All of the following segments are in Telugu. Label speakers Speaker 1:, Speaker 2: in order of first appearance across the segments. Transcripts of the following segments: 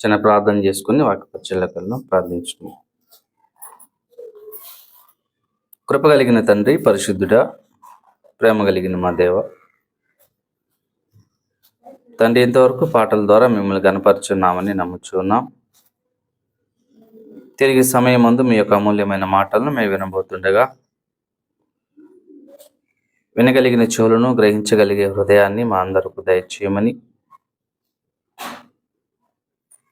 Speaker 1: చిన్న ప్రార్థన చేసుకుని వాక్య పరిచర్యలను ప్రార్థించుకున్నాం. కృప కలిగిన తండ్రి, పరిశుద్ధుడా, ప్రేమ కలిగిన మా దేవ తండ్రి, ఇంతవరకు పాటల ద్వారా మిమ్మల్ని గణపరుచున్నామని నమ్ముచున్నాం. తిరిగి సమయం ముందు మీ యొక్క అమూల్యమైన మాటలను మేము వినబోతుండగా వినగలిగిన చెవులను, గ్రహించగలిగే హృదయాన్ని మా అందరకు దయచేయమని,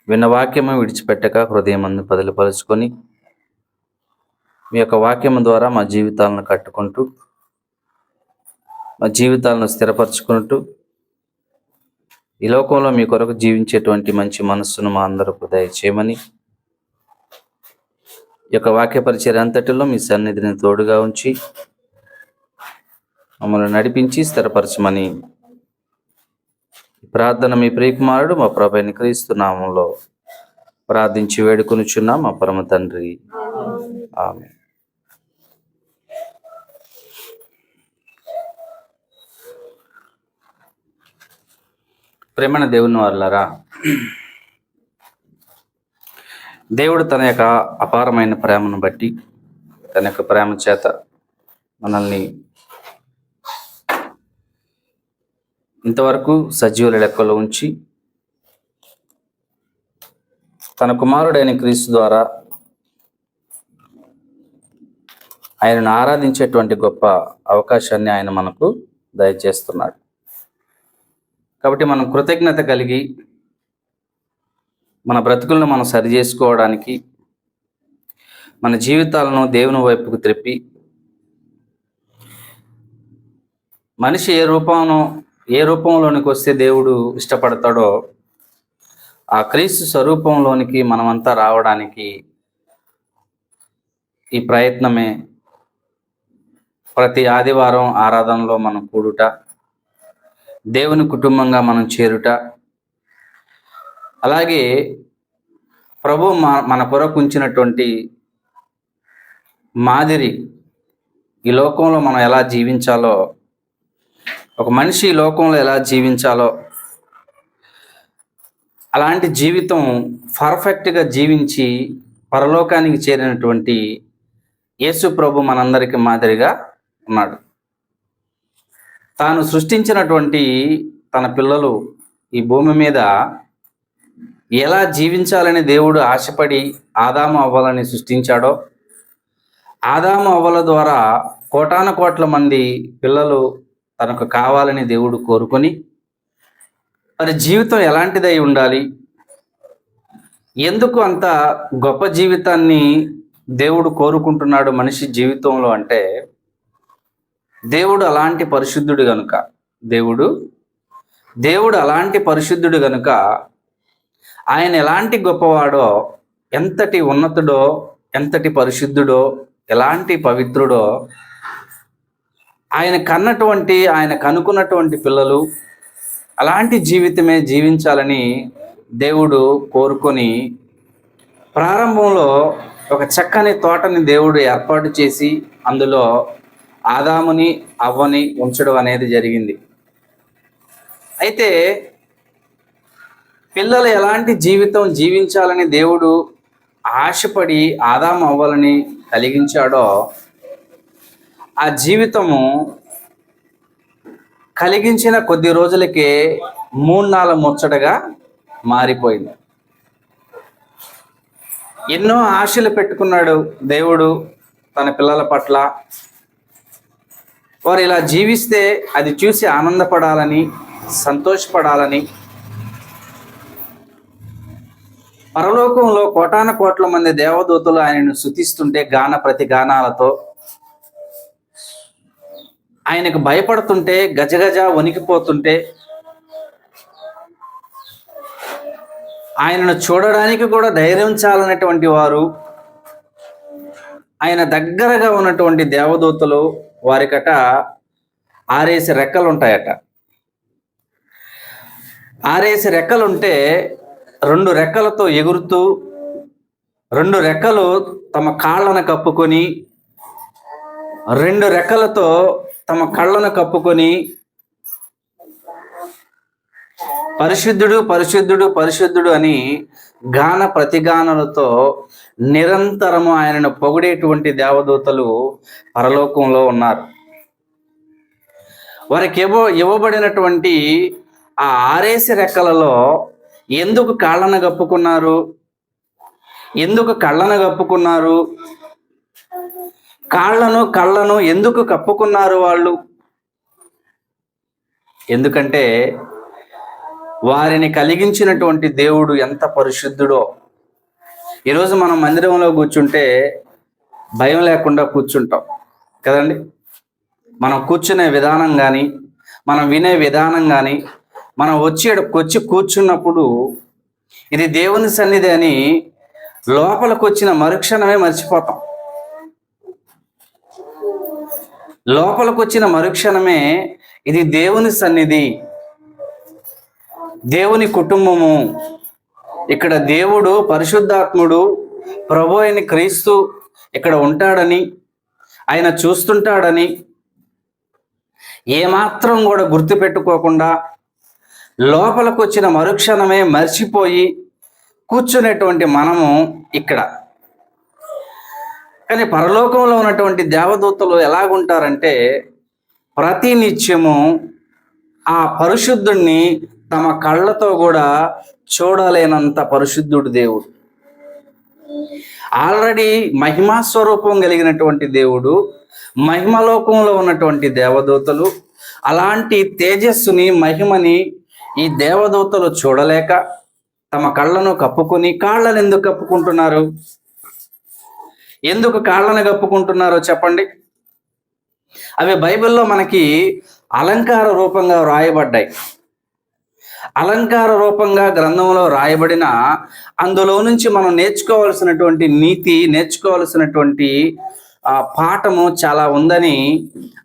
Speaker 1: విన్న వాక్యము విడిచిపెట్టక హృదయమందు బదిలిపరుచుకొని మీ యొక్క వాక్యము ద్వారా మా జీవితాలను కట్టుకుంటూ, మా జీవితాలను స్థిరపరచుకుంటూ, ఈ లోకంలో మీ కొరకు జీవించేటువంటి మంచి మనస్సును మా అందరకు దయచేయమని, ఈ యొక్క వాక్య పరిచర్య అంతటిలో మీ సన్నిధిని తోడుగా ఉంచి మమ్మల్ని నడిపించి స్థిరపరచమని ప్రార్థన మీ ప్రియకుమారుడు మా ప్రభువైన క్రీస్తు నామములో ప్రార్థించి వేడుకొనుచున్నాం మా పరమ తండ్రి, ఆమేన్. ప్రేమణ దేవుని వారలారా, దేవుడు తన యొక్క అపారమైన ప్రేమను బట్టి, తన యొక్క ప్రేమ చేత మనల్ని ఇంతవరకు సజీవుల లెక్కలో ఉంచి తన కుమారుడైన క్రీస్తు ద్వారా ఆయనను ఆరాధించేటువంటి గొప్ప అవకాశాన్ని ఆయన మనకు దయచేస్తున్నాడు. కాబట్టి మనం కృతజ్ఞత కలిగి మన బ్రతుకులను మనం సరి చేసుకోవడానికి, మన జీవితాలను దేవుని వైపుకు త్రిప్పి మనిషి ఏ రూపంలోనికి వస్తే దేవుడు ఇష్టపడతాడో ఆ క్రీస్తు స్వరూపంలోనికి మనమంతా రావడానికి ఈ ప్రయత్నమే ప్రతి ఆదివారం ఆరాధనలో మనం కూడుట, దేవుని కుటుంబంగా మనం చేరుట, అలాగే ప్రభు మన కొరకు ఉంచినటువంటి మాదిరి, ఈ లోకంలో మనం ఎలా జీవించాలో, ఒక మనిషి ఈ లోకంలో ఎలా జీవించాలో అలాంటి జీవితం పర్ఫెక్ట్గా జీవించి పరలోకానికి చేరినటువంటి యేసు ప్రభు మనందరికీ మాదిరిగా ఉన్నాడు. తాను సృష్టించినటువంటి తన పిల్లలు ఈ భూమి మీద ఎలా జీవించాలని దేవుడు ఆశపడి ఆదాము అవ్వలని సృష్టించాడో, ఆదాము అవ్వల ద్వారా కోటాను కోట్ల మంది పిల్లలు తనకు కావాలని దేవుడు కోరుకొని, మరి జీవితం ఎలాంటిదై ఉండాలి, ఎందుకు అంత గొప్ప జీవితాన్ని దేవుడు కోరుకుంటున్నాడు మనిషి జీవితంలో అంటే, దేవుడు అలాంటి పరిశుద్ధుడు గనుక, దేవుడు అలాంటి పరిశుద్ధుడు గనుక, ఆయన ఎలాంటి గొప్పవాడో, ఎంతటి ఉన్నతుడో, ఎంతటి పరిశుద్ధుడో, ఎలాంటి పవిత్రుడో, ఆయన కనుకున్నటువంటి పిల్లలు అలాంటి జీవితమే జీవించాలని దేవుడు కోరుకొని ప్రారంభంలో ఒక చక్కని తోటని దేవుడు ఏర్పాటు చేసి అందులో ఆదాముని అవ్వని ఉంచడం అనేది జరిగింది. అయితే పిల్లలు ఎలాంటి జీవితం జీవించాలని దేవుడు ఆశపడి ఆదాము అవ్వలని కలిగించాడో, ఆ జీవితము కలిగించిన కొద్ది రోజులకే 3 నాళ్ళ ముచ్చటగా మారిపోయింది. ఎన్నో ఆశలు పెట్టుకున్నాడు దేవుడు తన పిల్లల పట్ల. వారు ఇలా జీవిస్తే అది చూసి ఆనందపడాలని, సంతోషపడాలని. పరలోకంలో కోటాను కోట్ల మంది దేవదూతలు ఆయనను స్తుతిస్తుంటే ప్రతి గానాలతో, ఆయనకు భయపడుతుంటే, గజగజ వణికిపోతుంటే, ఆయనను చూడడానికి కూడా ధైర్యం చాలనటువంటి వారు, ఆయన దగ్గరగా ఉన్నటువంటి దేవదూతలు, వారికట 6 రెక్కలు ఉంటాయట. 6 రెక్కలుంటే 2 రెక్కలతో ఎగురుతూ, 2 రెక్కలు తమ కాళ్ళను కప్పుకొని, 2 రెక్కలతో తమ కళ్ళను కప్పుకొని పరిశుద్ధుడు పరిశుద్ధుడు పరిశుద్ధుడు అని గాన ప్రతిగానాలతో నిరంతరము ఆయనను పొగిడేటువంటి దేవదూతలు పరలోకంలో ఉన్నారు. వారికి ఇవ్వబడినటువంటి ఆ ఆరేసి రెక్కలలో ఎందుకు కాళ్ళను కప్పుకున్నారు? ఎందుకు కళ్ళను కప్పుకున్నారు? కళ్ళను ఎందుకు కప్పుకున్నారు వాళ్ళు? ఎందుకంటే వారిని కలిగించినటువంటి దేవుడు ఎంత పరిశుద్ధుడో. ఈరోజు మనం మందిరంలో కూర్చుంటే భయం లేకుండా కూర్చుంటాం కదండి. మనం కూర్చునే విధానం కానీ, మనం వినే విధానం కానీ, మనం వచ్చి కూర్చున్నప్పుడు ఇది దేవుని సన్నిధి అని లోపలికి వచ్చిన మరుక్షణమే మర్చిపోతాం. లోపలికి వచ్చిన మరుక్షణమే ఇది దేవుని సన్నిధి, దేవుని కుటుంబము, ఇక్కడ దేవుడు పరిశుద్ధాత్ముడు ప్రభు అయిన క్రీస్తు ఇక్కడ ఉంటాడని, ఆయన చూస్తుంటాడని ఏమాత్రం కూడా గుర్తుపెట్టుకోకుండా లోపలికి వచ్చిన మరుక్షణమే మర్చిపోయి కూర్చునేటువంటి మనము ఇక్కడ. కానీ పరలోకంలో ఉన్నటువంటి దేవదూతలు ఎలాగుంటారంటే ప్రతి నిత్యము ఆ పరిశుద్ధుణ్ణి తమ కళ్ళతో కూడా చూడలేనంత పరిశుద్ధుడు దేవుడు. ఆల్రెడీ మహిమా స్వరూపం కలిగినటువంటి దేవుడు, మహిమలోకంలో ఉన్నటువంటి దేవదూతలు అలాంటి తేజస్సుని, మహిమని ఈ దేవదూతలు చూడలేక తమ కళ్ళను కప్పుకొని, కాళ్ళను ఎందుకు కప్పుకుంటున్నారు? ఎందుకు కాళ్ళను కప్పుకుంటున్నారో చెప్పండి. అవి బైబిల్లో మనకి అలంకార రూపంగా వ్రాయబడ్డాయి. అలంకార రూపంగా గ్రంథంలో రాయబడిన అందులో నుంచి మనం నేర్చుకోవాల్సినటువంటి నీతి, నేర్చుకోవాల్సినటువంటి పాఠము చాలా ఉందని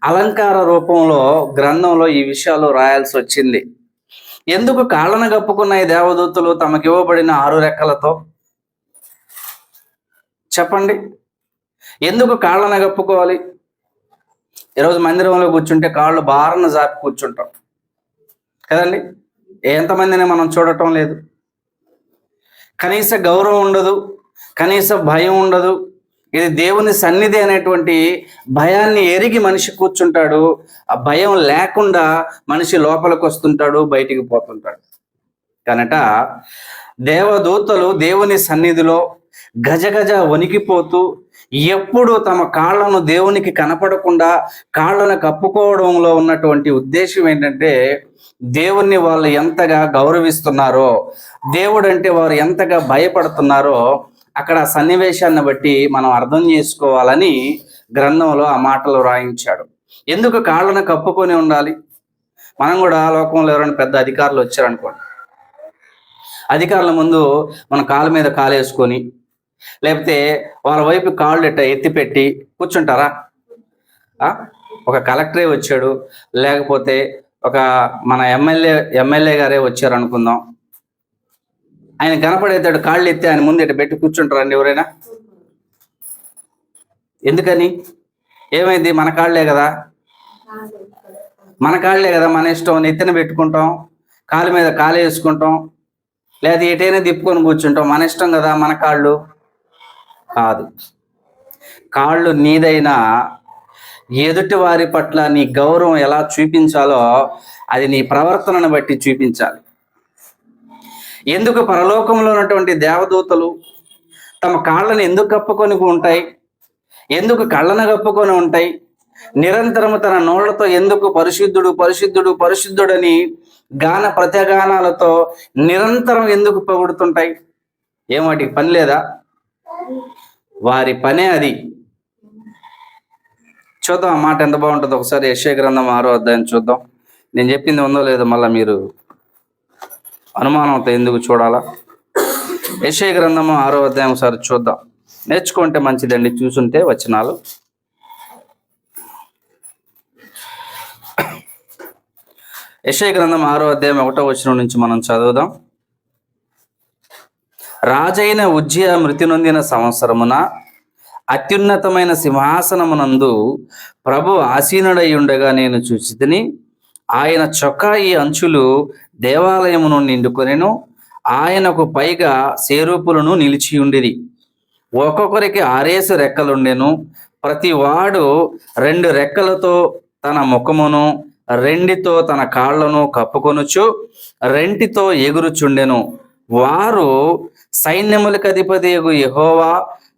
Speaker 1: అలంకార రూపంలో గ్రంథంలో ఈ విషయాలు రాయాల్సి వచ్చింది. ఎందుకు కాళ్ళను కప్పుకున్న ఈ దేవదూతలు తమకి ఇవ్వబడిన 6 రెక్కలతో? చెప్పండి, ఎందుకు కాళ్ళను కప్పుకోవాలి? ఈరోజు మందిరంలో కూర్చుంటే కాళ్ళు బారన జాపి కూర్చుంటాం కదండి. ఎంతమందిని మనం చూడటం లేదు. కనీస గౌరవం ఉండదు, కనీస భయం ఉండదు. ఇది దేవుని సన్నిధి అనేటువంటి భయాన్ని ఎరిగి మనిషి కూర్చుంటాడు. ఆ భయం లేకుండా మనిషి లోపలికి వస్తుంటాడు, బయటికి పోతుంటాడు. కనుక దేవదూతలు దేవుని సన్నిధిలో గజగజ వణికిపోతూ ఎప్పుడు తమ కాళ్ళను దేవునికి కనపడకుండా కాళ్ళను కప్పుకోవడంలో ఉన్నటువంటి ఉద్దేశం ఏంటంటే దేవుణ్ణి వాళ్ళు ఎంతగా గౌరవిస్తున్నారో, దేవుడు అంటే వారు ఎంతగా భయపడుతున్నారో అక్కడ సన్నివేశాన్ని బట్టి మనం అర్థం చేసుకోవాలని గ్రంథంలో ఆ మాటలు రాయించాడు. ఎందుకు కాళ్ళను కప్పుకొని ఉండాలి? మనం కూడా లోకంలో ఎవరైనా పెద్ద అధికారులు వచ్చారనుకోండి, అధికారుల ముందు మన కాళ్ళ మీద కాలేసుకొని లేకపోతే వాళ్ళ వైపు కాళ్ళు ఇట్ట ఎత్తిపెట్టి కూర్చుంటారా? ఒక కలెక్టరే వచ్చాడు, లేకపోతే ఒక మన ఎమ్మెల్యే గారే వచ్చారు అనుకుందాం, ఆయన కనపడేతాడు, కాళ్ళు ఎత్తి ఆయన ముందు ఇట్ట పెట్టి కూర్చుంటారండి ఎవరైనా? ఎందుకని? ఏమైంది? మన కాళ్ళే కదా, మన ఇష్టం. నెత్తిన పెట్టుకుంటాం, కాలు మీద కాలు వేసుకుంటాం, లేదా ఎటైనా తిప్పుకొని కూర్చుంటాం, మన ఇష్టం కదా. మన కాళ్ళు కాదు. కాళ్ళు నీదైనా ఎదుటి వారి పట్ల నీ గౌరవం ఎలా చూపించాలో అది నీ ప్రవర్తనను బట్టి చూపించాలి. ఎందుకు పరలోకంలో ఉన్నటువంటి దేవదూతలు తమ కాళ్ళని ఎందుకు కప్పుకొని ఉంటాయి? ఎందుకు కళ్ళను కప్పుకొని ఉంటాయి? నిరంతరము తన నోళ్లతో ఎందుకు పరిశుద్ధుడు పరిశుద్ధుడు పరిశుద్ధుడని గాన ప్రత్యగానాలతో నిరంతరం ఎందుకు పొగుడుతుంటాయి? ఏం వాటికి పని లేదా? వారి పనే అది. చూద్దాం ఆ మాట ఎంత బాగుంటుందో ఒకసారి. యెషయా గ్రంథం 6వ అధ్యాయం చూద్దాం. నేను చెప్పింది ఉందో లేదో మళ్ళీ మీరు అనుమానంతో ఎందుకు చూడాలా? యెషయా గ్రంథము 6వ అధ్యాయం ఒకసారి చూద్దాం. నేర్చుకుంటే మంచిదండి, చూసుంటే వచనాలు. యెషయా గ్రంథం 6వ అధ్యాయం 1వ వచనం నుంచి మనం చదువుదాం. రాజైన ఉజ్జియా మృతి నొందిన సంవత్సరమున అత్యున్నతమైన సింహాసనమునందు ప్రభు ఆసీనుడై ఉండగా నేను చూచితిని. ఆయన చొక్కాయి అంచులు దేవాలయమును నిండుకొనెను. ఆయనకు పైగా సేరూపులను నిలిచియుండిరి. ఒక్కొక్కరికి 6 రెక్కలుండెను. ప్రతి వాడు 2 రెక్కలతో తన ముఖమును, 2తో తన కాళ్లను కప్పుకొనుచు 2తో ఎగురుచుండెను. వారు సైన్యములకు అధిపతియగు యెహోవా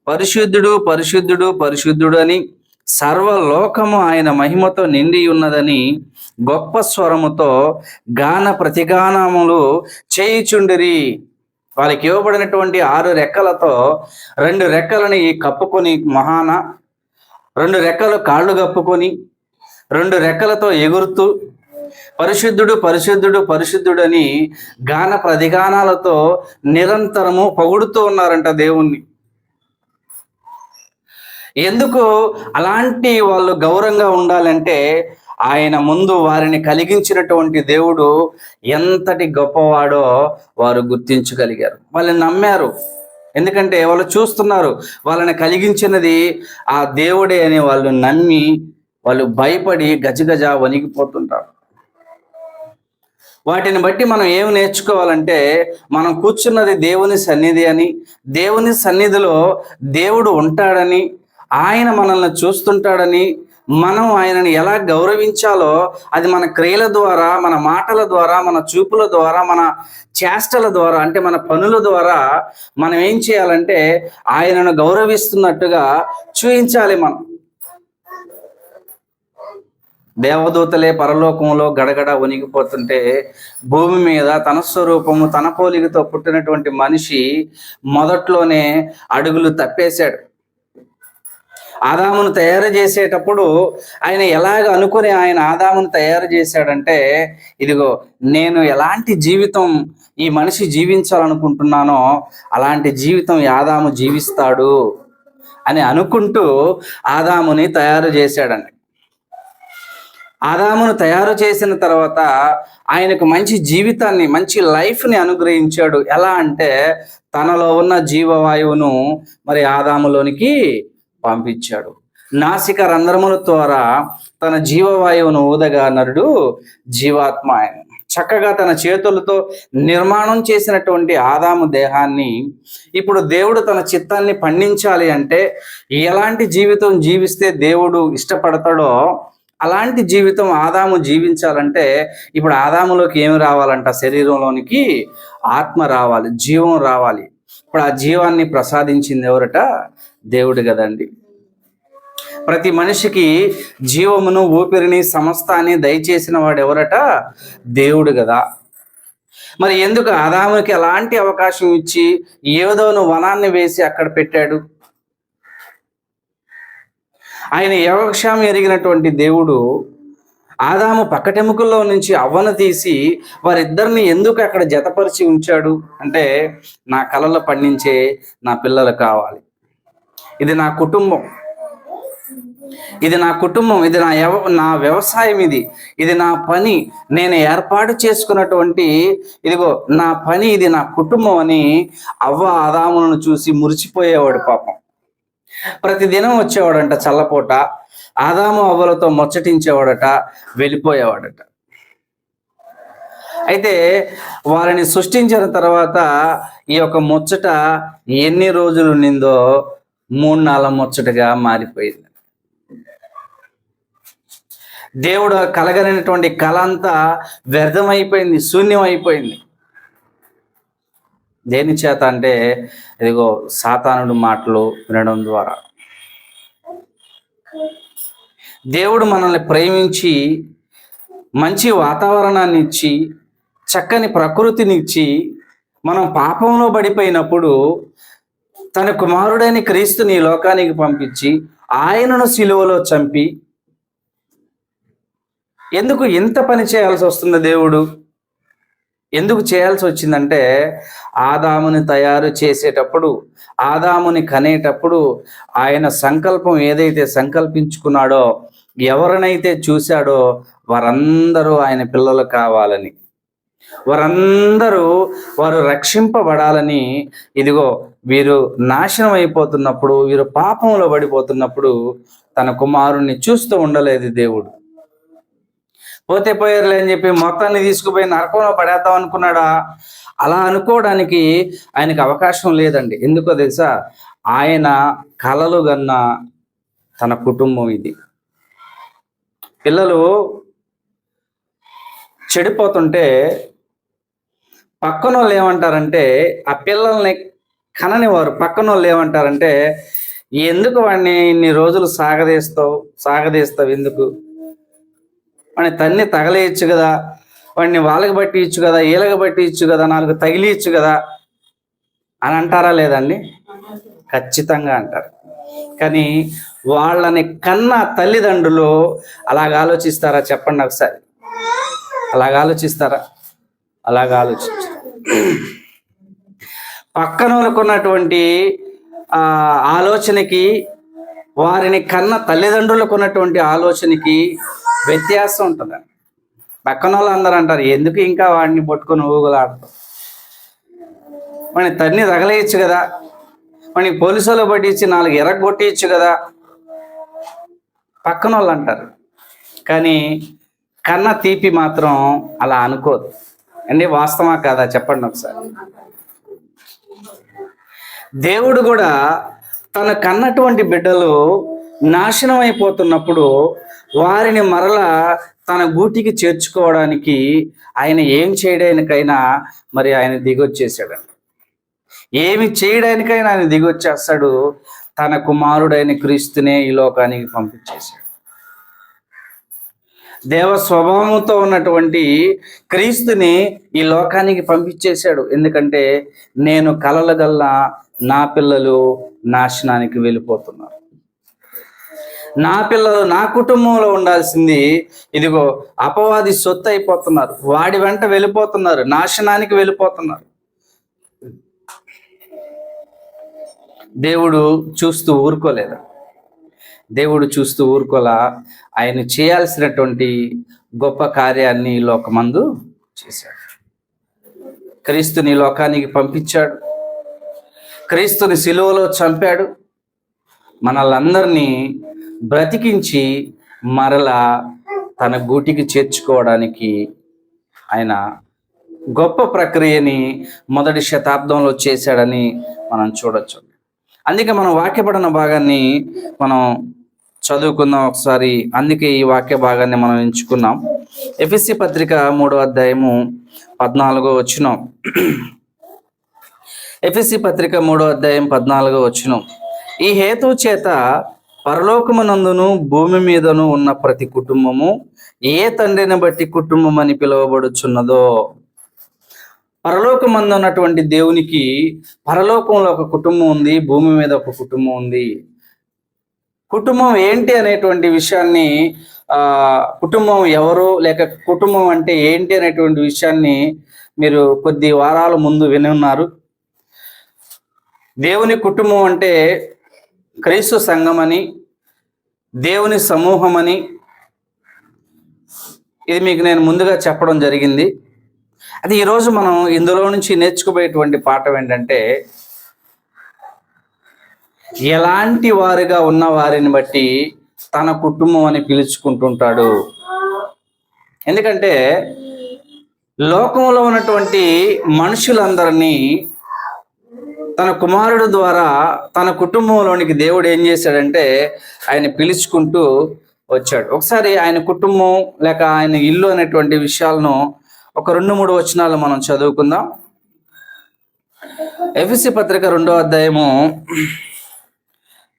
Speaker 1: పరిశుద్ధుడు, పరిశుద్ధుడు, పరిశుద్ధుడు అని, సర్వలోకము ఆయన మహిమతో నిండి ఉన్నదని గొప్ప స్వరముతో గాన ప్రతిగానములు చేయుచుండిరి. వాళ్ళకి ఇవ్వబడినటువంటి 6 రెక్కలతో 2 రెక్కలని కప్పుకొని మహాన, 2 రెక్కలు కాళ్ళు కప్పుకొని 2 రెక్కలతో ఎగురుతూ పరిశుద్ధుడు, పరిశుద్ధుడు, పరిశుద్ధుడు అని గాన ప్రతిగానాలతో నిరంతరము పొగుడుతూ ఉన్నారంట దేవుణ్ణి. ఎందుకు అలాంటి వాళ్ళు గౌరవంగా ఉండాలంటే ఆయన ముందు వారిని కలిగించినటువంటి దేవుడు ఎంతటి గొప్పవాడో వారు గుర్తించగలిగారు. వాళ్ళని నమ్మారు. ఎందుకంటే వాళ్ళు చూస్తున్నారు వాళ్ళని కలిగించినది ఆ దేవుడే అని వాళ్ళు నమ్మి వాళ్ళు భయపడి గజగజ వణికిపోతుంటారు. వాటిని బట్టి మనం ఏమి నేర్చుకోవాలంటే, మనం కూర్చున్నది దేవుని సన్నిధి అని, దేవుని సన్నిధిలో దేవుడు ఉంటాడని, ఆయన మనల్ని చూస్తుంటాడని, మనం ఆయనని ఎలా గౌరవించాలో అది మన క్రియల ద్వారా, మన మాటల ద్వారా, మన చూపుల ద్వారా, మన చేష్టల ద్వారా, అంటే మన పనుల ద్వారా మనం ఏం చేయాలంటే ఆయనను గౌరవిస్తున్నట్టుగా చూపించాలి. మనం దేవదూతలే పరలోకంలో గడగడ వణిగిపోతుంటే భూమి మీద తన స్వరూపము తన పోలికతో పుట్టినటువంటి మనిషి మొదట్లోనే అడుగులు తప్పేశాడు. ఆదామును తయారు చేసేటప్పుడు ఆయన ఎలాగ అనుకుని ఆయన ఆదామును తయారు చేశాడంటే, ఇదిగో నేను ఎలాంటి జీవితం ఈ మనిషి జీవించాలనుకుంటున్నానో అలాంటి జీవితం ఆదాము జీవిస్తాడు అని అనుకుంటూ ఆదాముని తయారు చేశాడండి. ఆదామును తయారు చేసిన తర్వాత ఆయనకు మంచి జీవితాన్ని, మంచి లైఫ్ని అనుగ్రహించాడు. ఎలా అంటే తనలో ఉన్న జీవవాయువును మరి ఆదాములోనికి పంపించాడు. నాసిక రంధ్రముల ద్వారా తన జీవవాయువును ఊదగా నరుడు జీవాత్మ ఆయన చక్కగా తన చేతులతో నిర్మాణం చేసినటువంటి ఆదాము దేహాన్ని ఇప్పుడు దేవుడు తన చిత్తాన్ని పండించాలి అంటే ఎలాంటి జీవితం జీవిస్తే దేవుడు ఇష్టపడతాడో అలాంటి జీవితం ఆదాము జీవించాలంటే ఇప్పుడు ఆదాములోకి ఏమి రావాలంట? శరీరంలోనికి ఆత్మ రావాలి, జీవం రావాలి. ఇప్పుడు ఆ జీవాన్ని ప్రసాదించింది ఎవరట? దేవుడు కదండి. ప్రతి మనిషికి జీవమును, ఊపిరిని, సమస్తాన్ని దయచేసిన వాడు ఎవరట? దేవుడు కదా. మరి ఎందుకు ఆదాముకి ఎలాంటి అవకాశం ఇచ్చి ఏదోను వనాన్ని వేసి అక్కడ పెట్టాడు? ఆయన యోగక్షేమం ఎరిగినటువంటి దేవుడు ఆదాము పక్కటెముకల్లో నుంచి అవ్వను తీసి వారిద్దరిని ఎందుకు అక్కడ జతపరిచి ఉంచాడు అంటే, నా కలలో పండించే నా పిల్లలు కావాలి, ఇది నా కుటుంబం, ఇది నా కుటుంబం, ఇది నా వ్యవసాయం, ఇది నా పని, నేను ఏర్పాటు చేసుకున్నటువంటి ఇదిగో నా పని, ఇది నా కుటుంబం అని అవ్వ ఆదాములను చూసి మురిసిపోయేవాడు పాపం. ప్రతిదినం వచ్చేవాడంట చల్లపూట, ఆదాము అవ్వలతో ముచ్చటించేవాడట, వెళ్ళిపోయేవాడట. అయితే వారిని సృష్టించిన తర్వాత ఈ యొక్క ముచ్చట ఎన్ని రోజులు నిందో 3-4 ముచ్చటగా మారిపోయింది. దేవుడు కలగనటువంటి కళ అంతా వ్యర్థమైపోయింది, శూన్యమైపోయింది. దేని చేత అంటే ఇదిగో సాతానుడు మాటలు వినడం ద్వారా. దేవుడు మనల్ని ప్రేమించి మంచి వాతావరణాన్ని ఇచ్చి చక్కని ప్రకృతిని ఇచ్చి మనం పాపంలో పడిపోయినప్పుడు తన కుమారుడైన క్రీస్తుని ఈ లోకానికి పంపించి ఆయనను సిలువలో చంపి ఎందుకు ఇంత పని చేయాల్సి వస్తుంది? దేవుడు ఎందుకు చేయాల్సి వచ్చిందంటే, ఆదాముని తయారు చేసేటప్పుడు, ఆదాముని కనేటప్పుడు ఆయన సంకల్పం ఏదైతే సంకల్పించుకున్నాడో, ఎవరినైతే చూశాడో వారందరూ ఆయన పిల్లలు కావాలని, వారు రక్షింపబడాలని, ఇదిగో వీరు నాశనం అయిపోతున్నప్పుడు, వీరు పాపంలో పడిపోతున్నప్పుడు తన కుమారుణ్ణి చూస్తూ ఉండలేదు దేవుడు. పోతే పోయారులే అని చెప్పి మొత్తాన్ని తీసుకుపోయి నరకంలో పడేద్దాం అనుకున్నాడా? అలా అనుకోవడానికి ఆయనకి అవకాశం లేదండి. ఎందుకో తెలుసా? ఆయన కలలు గన్న తన కుటుంబం ఇది. పిల్లలు చెడిపోతుంటే పక్కన వాళ్ళు ఏమంటారంటే, ఆ పిల్లల్ని కనని వారు పక్కన వాళ్ళు ఏమంటారంటే, ఎందుకు వాడిని ఇన్ని రోజులు సాగదీస్తావు ఎందుకు? వాడిని తన్ని తగలేయచ్చు కదా, వాడిని వాళ్ళకి బట్టి ఇచ్చు కదా, వీళ్ళకి బట్టి ఇచ్చు కదా, నాలుగు తగిలి ఇచ్చు కదా అని అంటారా లేదండి? ఖచ్చితంగా అంటారు. కానీ వాళ్ళని కన్న తల్లిదండ్రులు అలాగ ఆలోచిస్తారా? చెప్పండి ఒకసారి. అలాగ ఆలోచిస్తారా? అలాగ ఆలోచించారు. పక్కన ఉన్నటువంటి ఆలోచనకి, వారిని కన్న తల్లిదండ్రులకు ఉన్నటువంటి ఆలోచనకి వ్యత్యాసం ఉంటుందండి. పక్కన వాళ్ళు అందరూ అంటారు, ఎందుకు ఇంకా వాడిని పట్టుకొని ఊగులాడతాం, వాడిని తన్ని తగలేయచ్చు కదా, వాడిని పోలీసులో పట్టించి 4 ఎరగొట్టించు కదా, పక్కన వాళ్ళు అంటారు. కానీ కన్న తీపి మాత్రం అలా అనుకోదు అండి. వాస్తవా కాదా? చెప్పండి ఒకసారి. దేవుడు కూడా తన కన్నటువంటి బిడ్డలు నాశనం అయిపోతున్నప్పుడు వారిని మరలా తన గూటికి చేర్చుకోవడానికి ఆయన ఏం చేయడానికైనా మరి ఆయన దిగొచ్చేసాడు. ఏమి చేయడానికైనా ఆయన దిగొచ్చేస్తాడు. తన కుమారుడైన క్రీస్తునే ఈ లోకానికి పంపించేశాడు. దేవ స్వభావంతో ఉన్నటువంటి క్రీస్తుని ఈ లోకానికి పంపించేశాడు. ఎందుకంటే నేను కలలగల్లా నా పిల్లలు నాశనానికి వెళ్ళిపోతున్నారు. నా పిల్లలు నా కుటుంబంలో ఉండాల్సింది ఇదిగో అపవాది సొత్తు అయిపోతున్నారు. వాడి వెంట వెళ్ళిపోతున్నారు, నాశనానికి వెళ్ళిపోతున్నారు. దేవుడు చూస్తూ ఊరుకోలేదు. దేవుడు చూస్తూ ఊరుకోలా. ఆయన చేయాల్సినటువంటి గొప్ప కార్యాన్ని లోకమందు చేశాడు. క్రీస్తుని లోకానికి పంపించాడు. క్రీస్తుని సిలువలో చంపాడు. మనల్ని బ్రతికించి మరలా తన గూటికి చేర్చుకోవడానికి ఆయన గొప్ప ప్రక్రియని మొదటి శతాబ్దంలో చేశాడని మనం చూడొచ్చు. అందుకే మనం వాక్యపఠన భాగాన్ని మనం చదువుకుందాం ఒకసారి. అందుకే ఈ వాక్య భాగాన్ని మనం ఎంచుకున్నాం. ఎఫెసీ పత్రిక 3వ అధ్యాయము 14వ వచనం. ఎఫెసీ పత్రిక 3వ అధ్యాయం 14వ వచనం. ఈ హేతు చేత పరలోకమునందును భూమి మీదను ఉన్న ప్రతి కుటుంబము ఏ తండ్రిని బట్టి కుటుంబం అని పిలువబడుచున్నదో. పరలోకమందు ఉన్నటువంటి దేవునికి పరలోకంలో ఒక కుటుంబం ఉంది, భూమి మీద ఒక కుటుంబం ఉంది. కుటుంబం ఏంటి అనేటువంటి విషయాన్ని, కుటుంబం ఎవరు లేక కుటుంబం అంటే ఏంటి అనేటువంటి విషయాన్ని మీరు కొద్ది వారాల ముందు విని ఉన్నారు. దేవుని కుటుంబం అంటే క్రీస్తు సంఘం అని, దేవుని సమూహం అని, ఇది మీకు నేను ముందుగా చెప్పడం జరిగింది. అది ఈరోజు మనం ఇందులో నుంచి నేర్చుకోబోయేటువంటి పాఠం ఏంటంటే, ఎలాంటి వారిగా ఉన్న వారిని బట్టి తన కుటుంబం అని పిలుచుకుంటుంటాడు. ఎందుకంటే లోకంలో ఉన్నటువంటి మనుషులందరినీ తన కుమారుడు ద్వారా తన కుటుంబంలోనికి దేవుడు ఏం చేశాడంటే ఆయన పిలుచుకుంటూ వచ్చాడు. ఒకసారి ఆయన కుటుంబం లేక ఆయన ఇల్లు అనేటువంటి విషయాలను ఒక 2-3 వచనాలు మనం చదువుకుందాం. ఎఫెసీ పత్రిక 2వ అధ్యాయము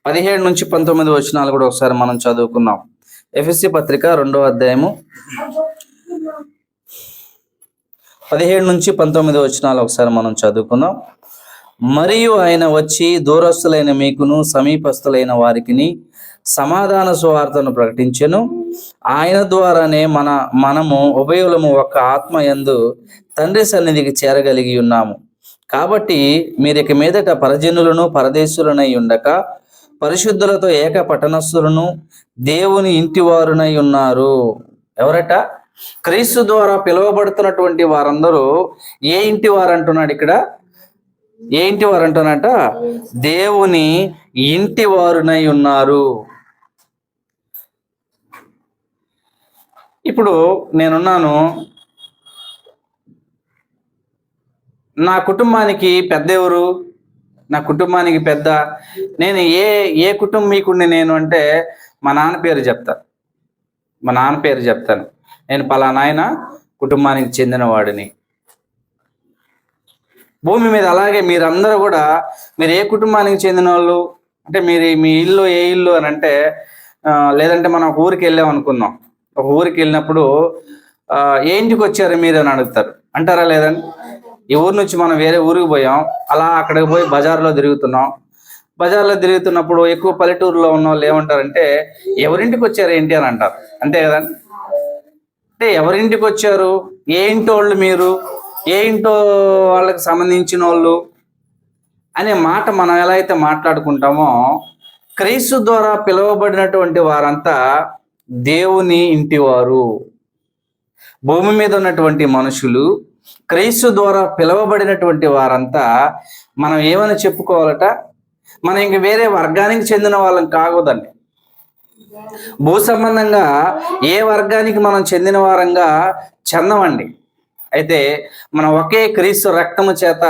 Speaker 1: 17 నుంచి 19 వచనాలు కూడా ఒకసారి మనం చదువుకుందాం. ఎఫెసీ పత్రిక 2వ అధ్యాయము 17 నుంచి 19 వచనాలు ఒకసారి మనం చదువుకుందాం. మరియు ఆయన వచ్చి దూరస్తులైన మీకును సమీపస్తులైన వారికిని సమాధాన సువార్తను ప్రకటించెను. ఆయన ద్వారానే మనము ఉభయులము ఒక ఆత్మ యందు తండ్రి సన్నిధికి చేరగలిగి ఉన్నాము. కాబట్టి మీరిక మీదట పరజనులను పరదేశులనై ఉండక పరిశుద్ధులతో ఏక పట్టణస్థులను దేవుని ఇంటివారునై ఉన్నారు. ఎవరట? క్రీస్తు ద్వారా పిలువబడుతున్నటువంటి వారందరూ ఏ ఇంటి వారు అంటున్నాడు ఇక్కడ? ఏ ఇంటి వారు అంటున్నట? దేవుని ఇంటి వారునై ఉన్నారు. ఇప్పుడు నేనున్నాను, నా కుటుంబానికి పెద్ద ఎవరు? నా కుటుంబానికి పెద్ద నేను ఏ కుటుంబీకుడిని నేను అంటే మా నాన్న పేరు చెప్తాను. మా నాన్న పేరు చెప్తాను, నేను పలానా ఆయన కుటుంబానికి చెందిన వాడిని. భూమి మీద అలాగే మీరందరూ కూడా మీరు ఏ కుటుంబానికి చెందిన వాళ్ళు అంటే మీ ఇల్లు ఏ ఇల్లు అని అంటే, లేదంటే మనం ఒక ఊరికి వెళ్ళాం అనుకుందాం. ఒక ఊరికి వెళ్ళినప్పుడు ఏ ఇంటికి వచ్చారు మీరు అని అడుగుతారు, అంటారా లేదండి? ఈ ఊరు నుంచి మనం వేరే ఊరికి పోయాం, అలా అక్కడికి పోయి బజార్లో తిరుగుతున్నాం. బజార్లో తిరుగుతున్నప్పుడు ఎక్కువ పల్లెటూరులో ఉన్న వాళ్ళు ఏమంటారంటే ఎవరింటికి వచ్చారు ఏంటి అని అంటారు, అంతే కదండి? అంటే ఎవరింటికి వచ్చారు, ఏ ఇంటి వాళ్ళు మీరు, ఏ ఇంటో వాళ్ళకి సంబంధించిన వాళ్ళు అనే మాట మనం ఎలా అయితే మాట్లాడుకుంటామో, క్రీస్తు ద్వారా పిలువబడినటువంటి వారంతా దేవుని ఇంటివారు. భూమి మీద ఉన్నటువంటి మనుషులు క్రీస్తు ద్వారా పిలువబడినటువంటి వారంతా మనం ఏమని చెప్పుకోవాలట? మనం ఇంక వేరే వర్గానికి చెందిన వాళ్ళం కాకూడదండి. భూ సంబంధంగా ఏ వర్గానికి మనం చెందిన వారంగా చెందమండి. అయితే మనం ఒకే క్రీస్తు రక్తము చేత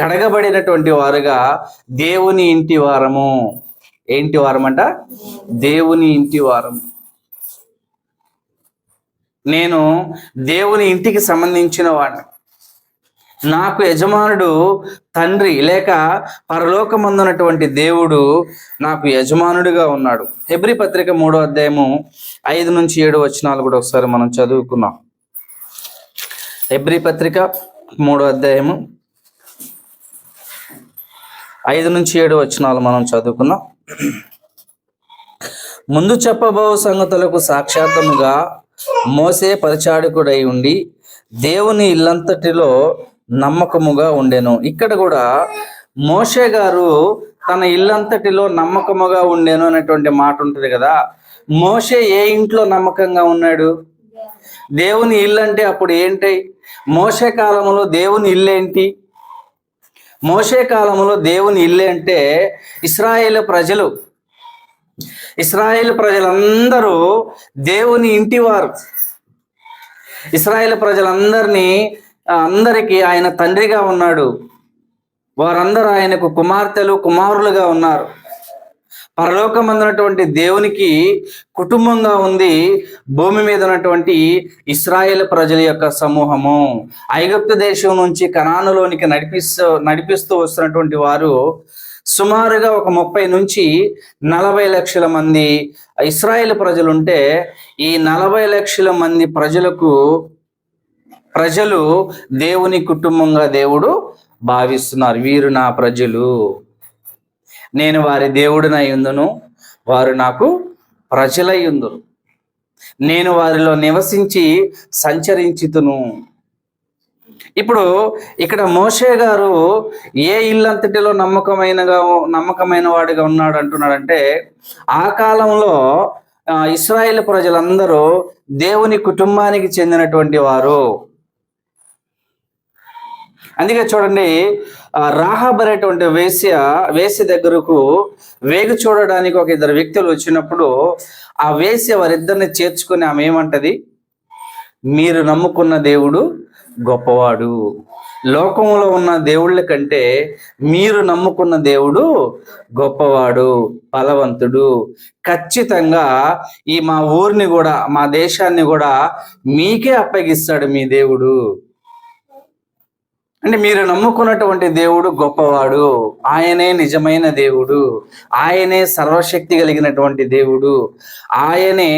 Speaker 1: కడగబడినటువంటి వారుగా దేవుని ఇంటి వారము. ఏంటి వారమంట? దేవుని ఇంటి వారము. నేను దేవుని ఇంటికి సంబంధించిన వాడిని. నాకు యజమానుడు తండ్రి లేక పరలోకమందున్నటువంటి దేవుడు నాకు యజమానుడిగా ఉన్నాడు. హెబ్రీ పత్రిక 3వ అధ్యాయము 5 నుంచి 7 వచనాలు కూడా ఒకసారి మనం చదువుకున్నాం. హెబ్రీ పత్రిక 3వ అధ్యాయము 5 నుంచి 7 వచనాలు మనం చదువుకున్నాం. ముందు చెప్పబో సంగతులకు సాక్షాత్తముగా మోసే పరిచారకుడై ఉండి దేవుని ఇల్లంతటిలో నమ్మకముగా ఉండెను. ఇక్కడ కూడా మోషే గారు తన ఇల్లంతటిలో నమ్మకముగా ఉండేను అనేటువంటి మాట ఉంటుంది కదా. మోషే ఏ ఇంట్లో నమ్మకంగా ఉన్నాడు? దేవుని ఇల్లు అంటే అప్పుడు ఏంటి? మోషే కాలంలో దేవుని ఇల్లు ఏంటి? మోషే కాలంలో దేవుని ఇల్లు అంటే ఇశ్రాయేలు ప్రజలందరూ దేవుని ఇంటివారు. ఇశ్రాయేలు అందరికీ ఆయన తండ్రిగా ఉన్నాడు. వారందరూ ఆయనకు కుమార్తెలు కుమారులుగా ఉన్నారు. పరలోకమందున్నటువంటి దేవునికి కుటుంబంగా ఉంది భూమి మీద ఉన్నటువంటి ఇశ్రాయేలు ప్రజల యొక్క సమూహము. ఐగుప్తు దేశం నుంచి కనానులోనికి నడిపిస్తూ వస్తున్నటువంటి వారు సుమారుగా ఒక 30 నుంచి 40 లక్షల మంది ఇశ్రాయేలు ప్రజలు ఉంటే, ఈ 40 లక్షల మంది ప్రజలు దేవుని కుటుంబంగా దేవుడు భావిస్తున్నారు. వీరు నా ప్రజలు, నేను వారి దేవుడినై ఉందును, వారు నాకు ప్రజలై ఉందురు, నేను వారిలో నివసించి సంచరించుతును. ఇప్పుడు ఇక్కడ మోషే గారు ఏ ఇల్లంతటిలో నమ్మకమైన వాడిగా ఉన్నాడు అంటున్నాడంటే, ఆ కాలంలో ఇశ్రాయేలు ప్రజలందరూ దేవుని కుటుంబానికి చెందినటువంటి వారు. అందుకే చూడండి, రాహాబ్ అనేటువంటి వేశ్య దగ్గరకు వేగు చూడడానికి ఒక 2 వ్యక్తులు వచ్చినప్పుడు ఆ వేశ్య వారిద్దరిని చేర్చుకుని ఆమె ఏమంటది? మీరు నమ్ముకున్న దేవుడు గొప్పవాడు, లోకంలో ఉన్న దేవుళ్ళ కంటే మీరు నమ్ముకున్న దేవుడు గొప్పవాడు, బలవంతుడు, ఖచ్చితంగా మా ఊరిని కూడా మా దేశాన్ని కూడా మీకే అప్పగిస్తాడు మీ దేవుడు. అంటే మీరు నమ్ముకున్నటువంటి దేవుడు గొప్పవాడు, ఆయనే నిజమైన దేవుడు, ఆయనే సర్వశక్తి కలిగినటువంటి దేవుడు, ఆయనే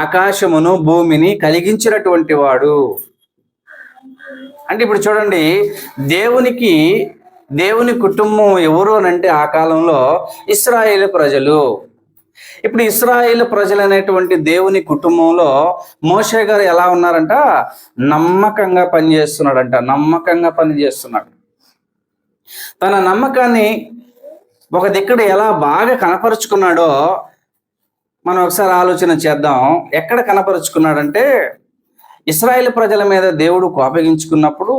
Speaker 1: ఆకాశమును భూమిని కలిగించినటువంటి వాడు. అంటే ఇప్పుడు చూడండి, దేవుని కుటుంబం ఎవరు అని అంటే ఆ కాలంలో ఇశ్రాయేలు ప్రజలు. ఇప్పుడు ఇశ్రాయేలు ప్రజలు అనేటువంటి దేవుని కుటుంబంలో మోషే గారు ఎలా ఉన్నారంట? నమ్మకంగా పనిచేస్తున్నాడు. తన నమ్మకాన్ని ఒక దిక్కడ ఎలా బాగా కనపరుచుకున్నాడో మనం ఒకసారి ఆలోచన చేద్దాం. ఎక్కడ కనపరుచుకున్నాడంటే, ఇశ్రాయేలు ప్రజల మీద దేవుడు కోపగించుకున్నప్పుడు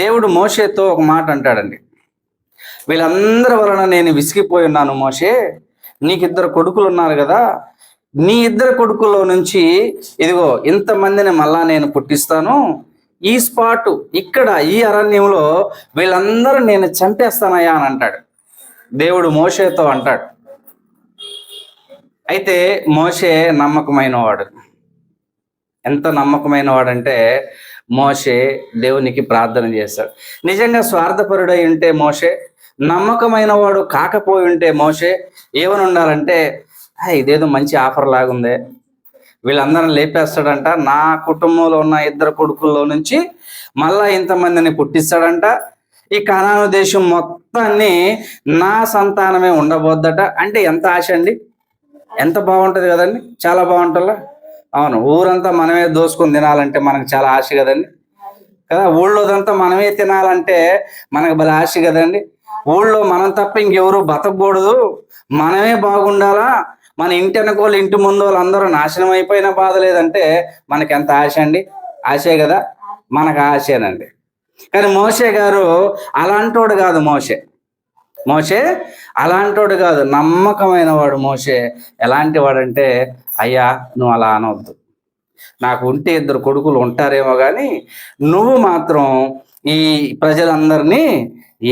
Speaker 1: దేవుడు మోషేతో ఒక మాట అంటాడండి. వీళ్ళందరి వలన నేను విసిగిపోయి ఉన్నాను మోషే, నీకు 2 కొడుకులు ఉన్నారు కదా, నీ ఇద్దరు కొడుకుల్లో నుంచి ఇదిగో ఇంతమందిని మళ్ళా నేను పుట్టిస్తాను, ఈ స్పాట్ ఇక్కడ ఈ అరణ్యంలో వీళ్ళందరూ నేను చంపేస్తానయ్యా అని అంటాడు. దేవుడు మోషేతో అంటాడు. అయితే మోషే నమ్మకమైన వాడు. ఎంత నమ్మకమైన వాడంటే మోషే దేవునికి ప్రార్థన చేశాడు. నిజంగా స్వార్థపరుడై ఉంటే మోషే, నమ్మకమైన వాడు కాకపోయి ఉంటే మోషే ఏమని ఉండాలంటే, ఇదేదో మంచి ఆఫర్ లాగుందే, వీళ్ళందరిని లేపేస్తాడంట, నా కుటుంబంలో ఉన్న ఇద్దరు కొడుకుల్లో నుంచి మళ్ళా ఇంతమందిని పుట్టిస్తాడంట, ఈ కనాను దేశం మొత్తాన్ని నా సంతానమే ఉండబోద్దట. అంటే ఎంత ఆశ అండి, ఎంత బాగుంటుంది కదండి, చాలా బాగుంటుందా? అవును, ఊరంతా మనమే దోసుకొని తినాలంటే మనకు చాలా ఆశ కదండి కదా. ఊళ్ళోదంతా మనమే తినాలంటే మనకు భలే ఆశ కదండి. ఊళ్ళో మనం తప్ప ఇంకెవరు బతకూడదు, మనమే బాగుండాలా, మన ఇంటి వెనకోళ్ళు ఇంటి ముందు వాళ్ళు అందరూ నాశనం అయిపోయినా బాధ లేదంటే మనకి ఎంత ఆశ అండి. ఆశే కదా, మనకు ఆశేనండి. కానీ మోషే గారు అలాంటోడు కాదు. మోషే అలాంటోడు కాదు, నమ్మకమైన వాడు మోషే. ఎలాంటి వాడంటే, అయ్యా నువ్వు అలా అనవద్దు, నాకు ఉంటే ఇద్దరు కొడుకులు ఉంటారేమో కానీ నువ్వు మాత్రం ఈ ప్రజలందరినీ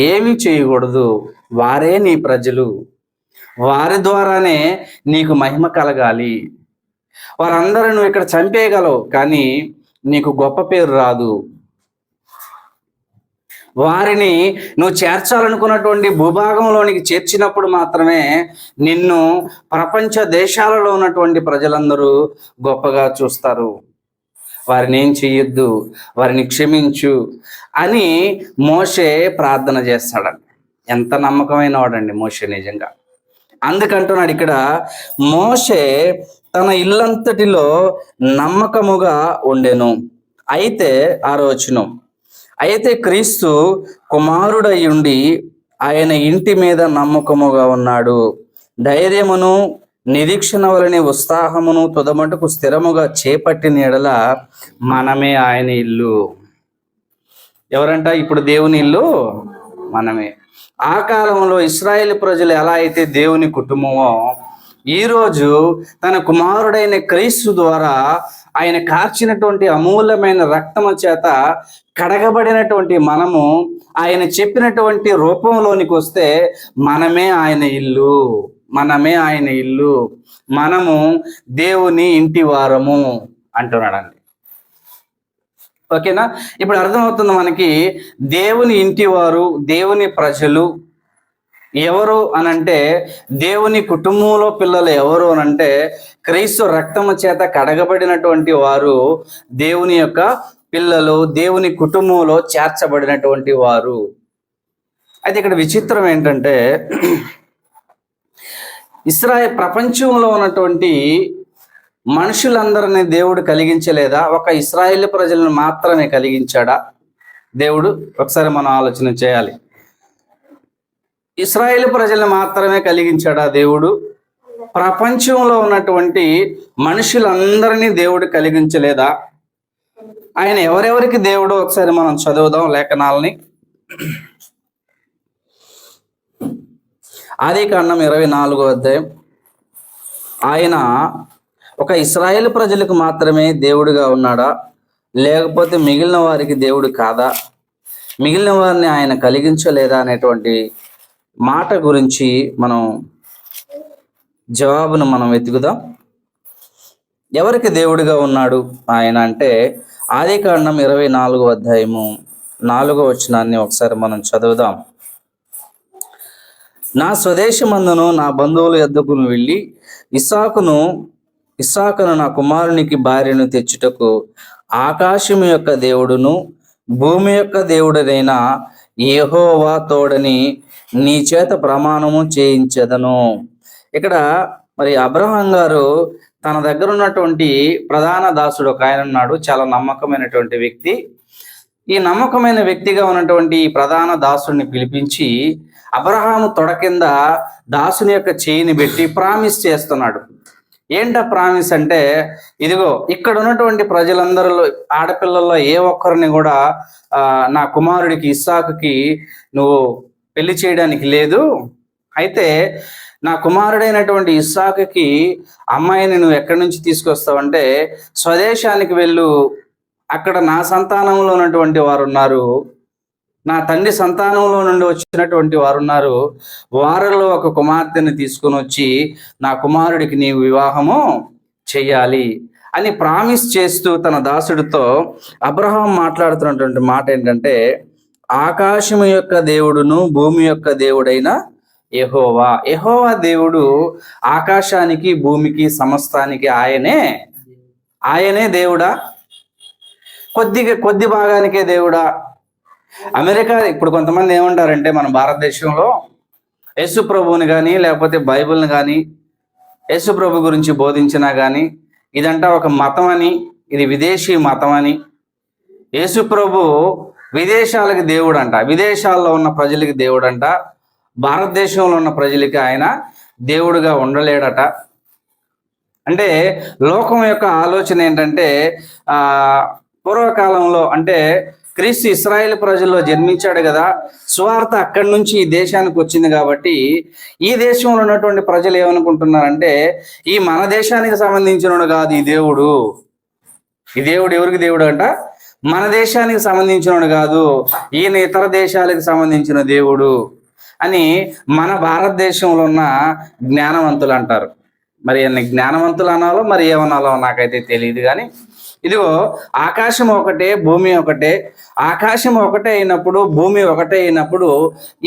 Speaker 1: ఏమీ చేయకూడదు, వారే నీ ప్రజలు, వారి ద్వారానే నీకు మహిమ కలగాలి, వారందరూ నువ్వు ఇక్కడ చంపేయగలవు కానీ నీకు గొప్ప పేరు రాదు, వారిని నువ్వు చేర్చాలనుకున్నటువంటి భూభాగంలోనికి చేర్చినప్పుడు మాత్రమే నిన్ను ప్రపంచ దేశాలలో ఉన్నటువంటి ప్రజలందరూ గొప్పగా చూస్తారు, వారిని ఏం చెయ్యొద్దు, వారిని క్షమించు అని మోషే ప్రార్థన చేస్తాడండి. ఎంత నమ్మకమైన వాడండి మోషే నిజంగా. అందుకంటున్నాడు ఇక్కడ, మోషే తన ఇల్లంతటిలో నమ్మకముగా ఉండెను. అయితే 6వ వచనం, అయితే క్రీస్తు కుమారుడయ్యుండి ఆయన ఇంటి మీద నమ్మకముగా ఉన్నాడు, ధైర్యమును నిరీక్షణ వలని ఉత్సాహమును తుదమటుకు స్థిరముగా చేపట్టిన ఎడల మనమే ఆయన ఇల్లు. ఎవరంట? ఇప్పుడు దేవుని ఇల్లు మనమే. ఆ కాలంలో ఇశ్రాయేలు ప్రజలు ఎలా అయితే దేవుని కుటుంబమో, ఈరోజు తన కుమారుడైన క్రీస్తు ద్వారా ఆయన కార్చినటువంటి అమూల్యమైన రక్తము చేత కడగబడినటువంటి మనము ఆయన చెప్పినటువంటి రూపంలోనికి వస్తే మనమే ఆయన ఇల్లు, మనమే ఆయన ఇల్లు, మనము దేవుని ఇంటి వారము అంటున్నాడండి. ఓకేనా? ఇప్పుడు అర్థమవుతుంది మనకి దేవుని ఇంటి వారు, దేవుని ప్రజలు ఎవరు అనంటే, దేవుని కుటుంబంలో పిల్లలు ఎవరు అనంటే, క్రీస్తు రక్తము చేత కడగబడినటువంటి వారు దేవుని యొక్క పిల్లలు, దేవుని కుటుంబంలో చేర్చబడినటువంటి వారు. అయితే ఇక్కడ విచిత్రం ఏంటంటే, ప్రపంచంలో ఉన్నటువంటి మనుషులందరినీ దేవుడు కలిగించలేదా? ఒక ఇశ్రాయేలు ప్రజలను మాత్రమే కలిగించాడా దేవుడు? ఒకసారి మనం ఆలోచన చేయాలి. ఇశ్రాయేలు ప్రజలను మాత్రమే కలిగించాడా దేవుడు? ప్రపంచంలో ఉన్నటువంటి మనుషులందరినీ దేవుడు కలిగించలేదా? ఆయన ఎవరెవరికి దేవుడు? ఒకసారి మనం చదువుదాం లేఖనాలని. ఆదికాండం 24వ అధ్యాయం. ఆయన ఒక ఇశ్రాయేలు ప్రజలకు మాత్రమే దేవుడిగా ఉన్నాడా, లేకపోతే మిగిలిన వారికి దేవుడు కాదా, మిగిలిన వారిని ఆయన కలిగించలేదా అనేటువంటి మాట గురించి మనం జవాబును మనం వెతుకుదాం. ఎవరికి దేవుడిగా ఉన్నాడు ఆయన అంటే, ఆదికాండం 24వ అధ్యాయము 4వ వచనాన్ని ఒకసారి మనం చదువుదాం. నా స్వదేశమందును నా బంధువుల యొద్దకు వెళ్ళి ఇస్సాకును నా కుమారునికి భార్యను తెచ్చుటకు ఆకాశం యొక్క దేవుడును భూమి యొక్క దేవుడైన యెహోవా తోడని నీ చేత ప్రమాణము చేయించెదను. ఇక్కడ మరి అబ్రహాం గారు తన దగ్గర ఉన్నటువంటి ప్రధాన దాసుడు ఒక ఆయన ఉన్నాడు, చాలా నమ్మకమైనటువంటి వ్యక్తి. ఈ నమ్మకమైన వ్యక్తిగా ఉన్నటువంటి ఈ ప్రధాన దాసుడిని పిలిపించి అబ్రహాము తొడ కింద దాసుని యొక్క చేయిని పెట్టి ప్రామిస్ చేస్తున్నాడు. ఏంటా ప్రామిస్ అంటే, ఇదిగో ఇక్కడ ఉన్నటువంటి ప్రజలందరిలో ఆడపిల్లల్లో ఏ ఒక్కరిని కూడా నా కుమారుడికి ఇస్సాకుకి నువ్వు పెళ్లి చేయడానికి లేదు, అయితే నా కుమారుడైనటువంటి ఇస్సాకుకి అమ్మాయిని నువ్వు ఎక్కడి నుంచి తీసుకొస్తావంటే, స్వదేశానికి వెళ్ళు, అక్కడ నా సంతానంలో ఉన్నటువంటి వారు ఉన్నారు, నా తండ్రి సంతానంలో నుండి వచ్చినటువంటి వారు ఉన్నారు, వారిలో ఒక కుమార్తెని తీసుకుని వచ్చి నా కుమారుడికి నీవు వివాహము చెయ్యాలి అని ప్రామిస్ చేస్తూ తన దాసుడితో అబ్రహాం మాట్లాడుతున్నటువంటి మాట ఏంటంటే, ఆకాశము యొక్క దేవుడును భూమి యొక్క దేవుడైన యెహోవా. యెహోవా దేవుడు ఆకాశానికి భూమికి సమస్తానికి ఆయనే దేవుడా? కొద్ది భాగానికే దేవుడా? అమెరికా ఇప్పుడు కొంతమంది ఏమంటారంటే, మన భారతదేశంలో యేసు ప్రభువుని కానీ లేకపోతే బైబిల్ని కానీ యేసు ప్రభు గురించి బోధించినా కానీ ఇదంతా ఒక మతం అని, ఇది విదేశీ మతం అని, యేసు ప్రభు విదేశాలకి దేవుడు అంట, విదేశాల్లో ఉన్న ప్రజలకి దేవుడు అంట, భారతదేశంలో ఉన్న ప్రజలకి ఆయన దేవుడుగా ఉండలేడట. అంటే లోకం యొక్క ఆలోచన ఏంటంటే, పూర్వకాలంలో అంటే క్రీస్తు ఇశ్రాయేలు ప్రజల్లో జన్మించాడు కదా, సువార్త అక్కడి నుంచి ఈ దేశానికి వచ్చింది కాబట్టి ఈ దేశంలో ఉన్నటువంటి ప్రజలు ఏమనుకుంటున్నారంటే, ఈ మన దేశానికి సంబంధించిన కాదు ఈ దేవుడు ఎవరికి దేవుడు అంట? మన దేశానికి సంబంధించినోడు కాదు, ఈయన ఇతర దేశాలకు సంబంధించిన దేవుడు అని మన భారతదేశంలో ఉన్న జ్ఞానవంతులు అంటారు. మరి అన్ని జ్ఞానవంతులు అనాలో మరి ఏమనాలో నాకైతే తెలియదు. కానీ ఇదిగో ఆకాశం ఒకటే భూమి ఒకటే, ఆకాశం ఒకటే అయినప్పుడు భూమి ఒకటే అయినప్పుడు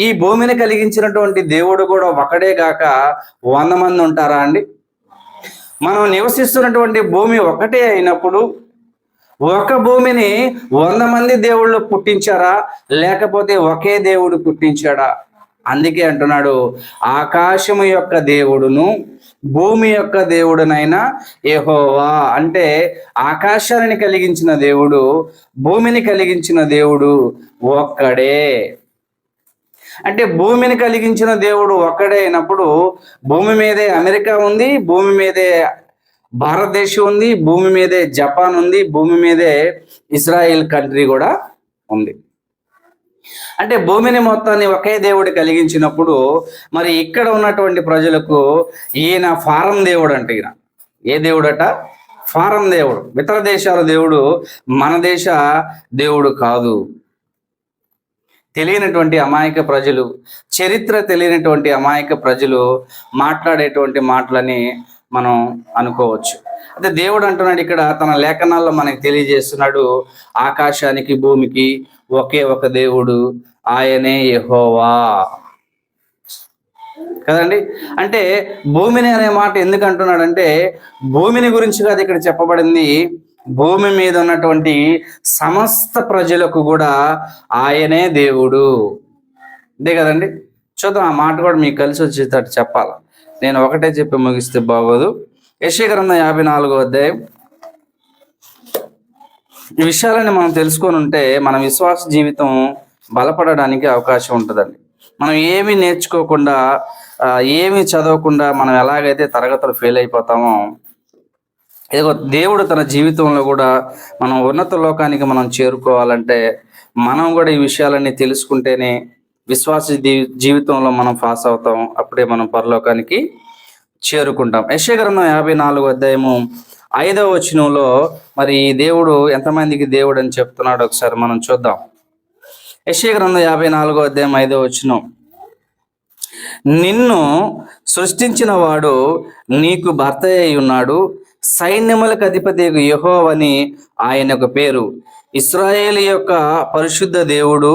Speaker 1: ఈ భూమిని కలిగించినటువంటి దేవుడు కూడా ఒకడే కాక 100 మంది ఉంటారా అండి? మనం నివసిస్తున్నటువంటి భూమి ఒకటే అయినప్పుడు ఒక భూమిని 100 మంది దేవుళ్ళు పుట్టించారా, లేకపోతే ఒకే దేవుడు పుట్టించాడా? అందుకే అంటున్నాడు, ఆకాశము యొక్క దేవుడును భూమి యొక్క దేవుడునైనా యెహోవా. అంటే ఆకాశాన్ని కలిగించిన దేవుడు, భూమిని కలిగించిన దేవుడు ఒక్కడే. అంటే భూమిని కలిగించిన దేవుడు ఒక్కడే అయినప్పుడు భూమి మీదే అమెరికా ఉంది, భూమి మీదే భారతదేశం ఉంది, భూమి మీదే జపాన్ ఉంది, భూమి మీదే ఇజ్రాయిల్ కంట్రీ కూడా ఉంది. అంటే భూమిని మొత్తాన్ని ఒకే దేవుడు కలిగించినప్పుడు మరి ఇక్కడ ఉన్నటువంటి ప్రజలకు ఈయన ఫారం దేవుడు అంటే, ఈయన ఏ దేవుడట? ఫారం దేవుడు, ఇతర దేశాల దేవుడు, మన దేశ దేవుడు కాదు. తెలియనటువంటి అమాయక ప్రజలు, చరిత్ర తెలియనటువంటి అమాయక ప్రజలు మాట్లాడేటువంటి మాటలని మనం అనుకోవచ్చు. అయితే దేవుడు అంటున్నాడు ఇక్కడ తన లేఖనాల్లో మనకి తెలియజేస్తున్నాడు, ఆకాశానికి భూమికి ఒకే ఒక దేవుడు, ఆయనే యెహోవా. కదండి? అంటే భూమిని అనే మాట ఎందుకు అంటున్నాడంటే, భూమిని గురించి కాదు ఇక్కడ చెప్పబడింది, భూమి మీద ఉన్నటువంటి సమస్త ప్రజలకు కూడా ఆయనే దేవుడు. అంతే కదండి? చూద్దాం, ఆ మాట కూడా మీకు కలిసి వచ్చేటట్టు చెప్పాలి. నేను ఒకటే చెప్పి ముగిస్తే బాగోదు. యెషయా గ్రంథం 54వ అధ్యాయం. ఈ విషయాలని మనం తెలుసుకొని ఉంటే మన విశ్వాస జీవితం బలపడడానికి అవకాశం ఉంటుందండి. మనం ఏమీ నేర్చుకోకుండా, ఏమీ చదవకుండా మనం ఎలాగైతే తరగతులు ఫెయిల్ అయిపోతామో, ఏదో దేవుడు తన జీవితంలో కూడా మనం ఉన్నత లోకానికి మనం చేరుకోవాలంటే మనం కూడా ఈ విషయాలన్నీ తెలుసుకుంటేనే విశ్వాస జీవితంలో మనం పాస్ అవుతాం. అప్పుడే మనం పరలోకానికి చేరుకుంటాం. యెషయా గ్రంథం 54వ అధ్యాయము 5వ వచనంలో మరి ఈ దేవుడు ఎంతమందికి దేవుడు అని చెప్తున్నాడు ఒకసారి మనం చూద్దాం. యెషయా గ్రంథం 54వ అధ్యాయం 5వ వచనం, నిన్ను సృష్టించిన వాడు నీకు భర్త అయి ఉన్నాడు, సైన్యములకు అధిపతి యెహోవాని ఆయనకు పేరు, ఇశ్రాయేలు యొక్క పరిశుద్ధ దేవుడు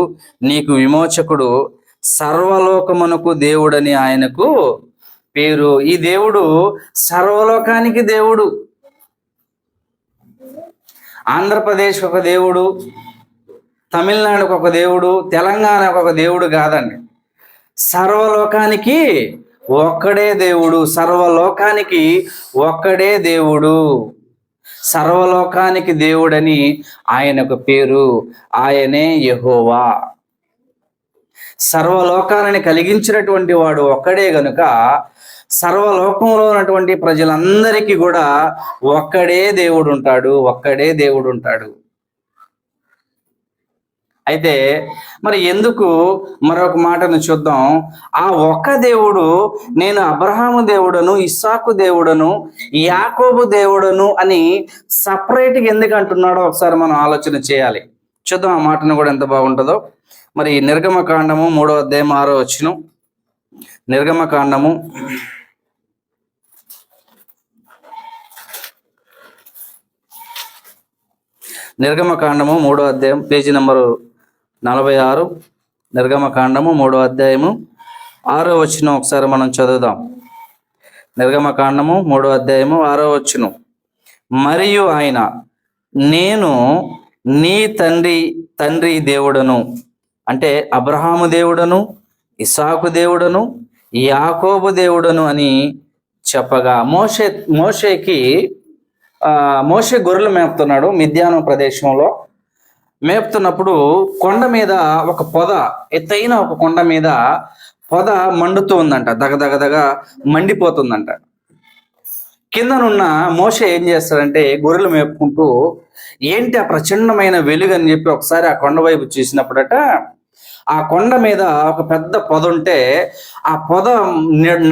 Speaker 1: నీకు విమోచకుడు, సర్వలోకమునకు దేవుడని ఆయనకు పేరు. ఈ దేవుడు సర్వలోకానికి దేవుడు. ఆంధ్రప్రదేశ్ ఒక దేవుడు, తమిళనాడుకు ఒక దేవుడు, తెలంగాణకు ఒక దేవుడు కాదండి. సర్వలోకానికి ఒక్కడే దేవుడు, సర్వలోకానికి ఒక్కడే దేవుడు, సర్వలోకానికి దేవుడని ఆయనకు పేరు, ఆయనే యెహోవా. సర్వలోకాలని కలిగించినటువంటి వాడు ఒక్కడే గనుక సర్వలోకంలో ఉన్నటువంటి ప్రజలందరికీ కూడా ఒక్కడే దేవుడు ఉంటాడు, ఒక్కడే దేవుడు ఉంటాడు. అయితే మరి ఎందుకు మరొక మాటను చూద్దాం. ఆ ఒక్క దేవుడు నేను అబ్రహాము దేవుడను, ఇస్సాకు దేవుడను, యాకోబు దేవుడను అని సపరేట్గా ఎందుకు అంటున్నాడో ఒకసారి మనం ఆలోచన చేయాలి. చూద్దాం ఆ మాటను కూడా ఎంత బాగుంటుందో. మరి నిర్గమకాండము 3వ అధ్యాయం 6వ వచనం. నిర్గమకాండము 3వ అధ్యాయం పేజీ నెంబరు 46. నిర్గమకాండము 3వ అధ్యాయము 6వ వచనం ఒకసారి మనం చదువుదాం. నిర్గమకాండము 3వ అధ్యాయము 6వ వచనం. మరియు ఆయన, నేను నీ తండ్రి దేవుడను, అంటే అబ్రహాము దేవుడను, ఇస్సాకు దేవుడను, యాకోబు దేవుడను అని చెప్పగా మోషే గొర్రెలు మేపుతున్నాడు మిద్యాను ప్రదేశంలో. మేపుతున్నప్పుడు కొండ మీద ఒక పొద, ఎత్తైన ఒక కొండ మీద పొద మండుతూ ఉందంట, దగదగదగ మండిపోతుందంట. కిందనున్న మోషే ఏం చేస్తాడంటే గొర్రెలు మేపుకుంటూ ఏంటి ఆ ప్రచండమైన వెలుగు అని చెప్పి ఒకసారి ఆ కొండ వైపు చూసినప్పుడట ఆ కొండ మీద ఒక పెద్ద పొద ఉంటే ఆ పొద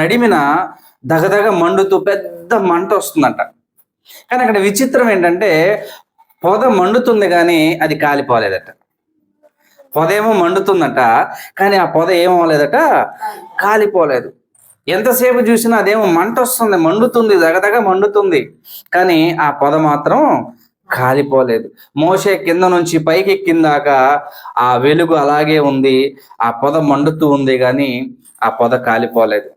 Speaker 1: నడిమిన దగదగ మండుతూ పెద్ద మంట వస్తుందంట. కానీ అక్కడ విచిత్రం ఏంటంటే పొద మండుతుంది కానీ అది కాలిపోలేదట. పొద ఏమో మండుతుందట కానీ ఆ పొద ఏమవలేదట, కాలిపోలేదు. ఎంతసేపు చూసినా అదేమో మంట వస్తుంది, మండుతుంది, దగదగ మండుతుంది, కానీ ఆ పొద మాత్రం కాలిపోలేదు. మోషే కింద నుంచి పైకి ఎక్కిందాక ఆ వెలుగు అలాగే ఉంది, ఆ పొద మండుతూ ఉంది, కానీ ఆ పొద కాలిపోలేదు.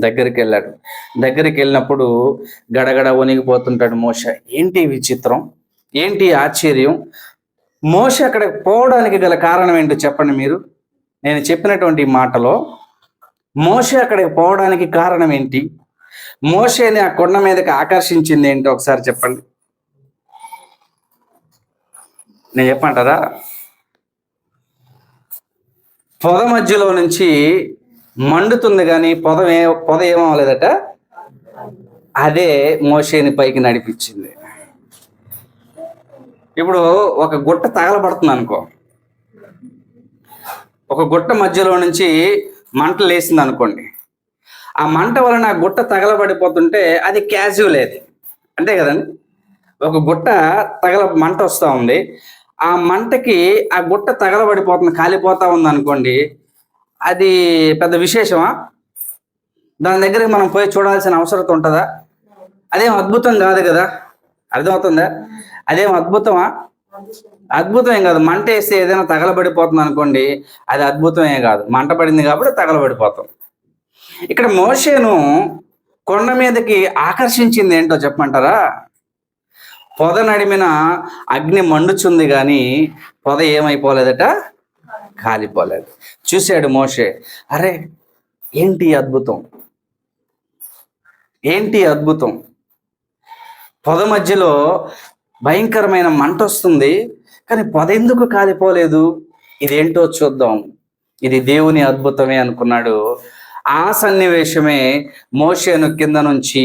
Speaker 1: దగ్గరికి వెళ్ళాడు. దగ్గరికి వెళ్ళినప్పుడు గడగడ వణిగిపోతుంటాడు మోషే. ఏంటి విచిత్రం, ఏంటి ఆశ్చర్యం? మోషే అక్కడికి పోవడానికి గల కారణం ఏంటో చెప్పండి మీరు. నేను చెప్పినటువంటి మాటలో మోషే అక్కడికి పోవడానికి కారణం ఏంటి? మోషేని ఆ కొండ మీదకి ఆకర్షించింది ఏంటో ఒకసారి చెప్పండి. నేను చెప్పంటారా? పొద మధ్యలో నుంచి మండుతుంది కానీ పొద ఏమవలేదట. అదే మోషేని పైకి నడిపించింది. ఇప్పుడు ఒక గుట్ట తగలబడుతుంది అనుకో, ఒక గుట్ట మధ్యలో నుంచి మంట లేసింది అనుకోండి. ఆ మంట వలన ఆ గుట్ట తగలబడిపోతుంటే అది క్యాజువల్, అది అంతే కదండి. ఒక గుట్ట మంట వస్తూ ఉంది, ఆ మంటకి ఆ గుట్ట తగలబడిపోతుంది, కాలిపోతా ఉంది అనుకోండి, అది పెద్ద విశేషమా? దాని దగ్గరికి మనం పోయి చూడాల్సిన అవసరం ఉంటుందా? అదేం అద్భుతం కాదు కదా, అర్థమవుతుందా? అదేం అద్భుతమా? అద్భుతం ఏం కాదు. మంట వేస్తే ఏదైనా తగలబడిపోతుంది అనుకోండి, అది అద్భుతమే కాదు, మంట పడింది కాబట్టి తగలబడిపోతాం. ఇక్కడ మోషేను కొండ మీదకి ఆకర్షించింది ఏంటో చెప్పమంటారా? పొద నడిమిన అగ్ని మండుచుంది కానీ పొద ఏమైపోలేదట, కాలిపోలేదు. చూశాడు మోషే, అరే ఏంటి అద్భుతం, ఏంటి అద్భుతం! పొద మధ్యలో భయంకరమైన మంట వస్తుంది కానీ పొద ఎందుకు కాలిపోలేదు? ఇదేంటో చూద్దాం, ఇది దేవుని అద్భుతమే అనుకున్నాడు. ఆ సన్నివేశమే మోషేను కింద నుంచి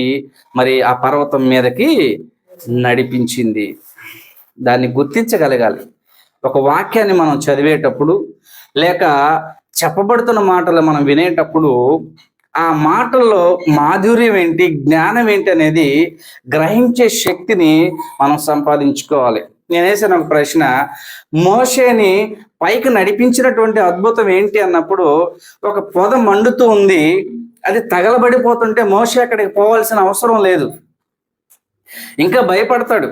Speaker 1: మరి ఆ పర్వతం మీదకి నడిపించింది. దాన్ని గుర్తించగలగాలి. ఒక వాక్యాన్ని మనం చదివేటప్పుడు లేక చెప్పబడుతున్న మాటలు మనం వినేటప్పుడు ఆ మాటల్లో మాధుర్యం ఏంటి, జ్ఞానం ఏంటి అనేది గ్రహించే శక్తిని మనం సంపాదించుకోవాలి. నేను వేసిన ఒక ప్రశ్న, మోషేని పైకి నడిపించినటువంటి అద్భుతం ఏంటి అన్నప్పుడు ఒక పొద మండుతూ ఉంది, అది తగలబడిపోతుంటే మోషే అక్కడికి పోవాల్సిన అవసరం లేదు. ఇంకా భయపడతాడు.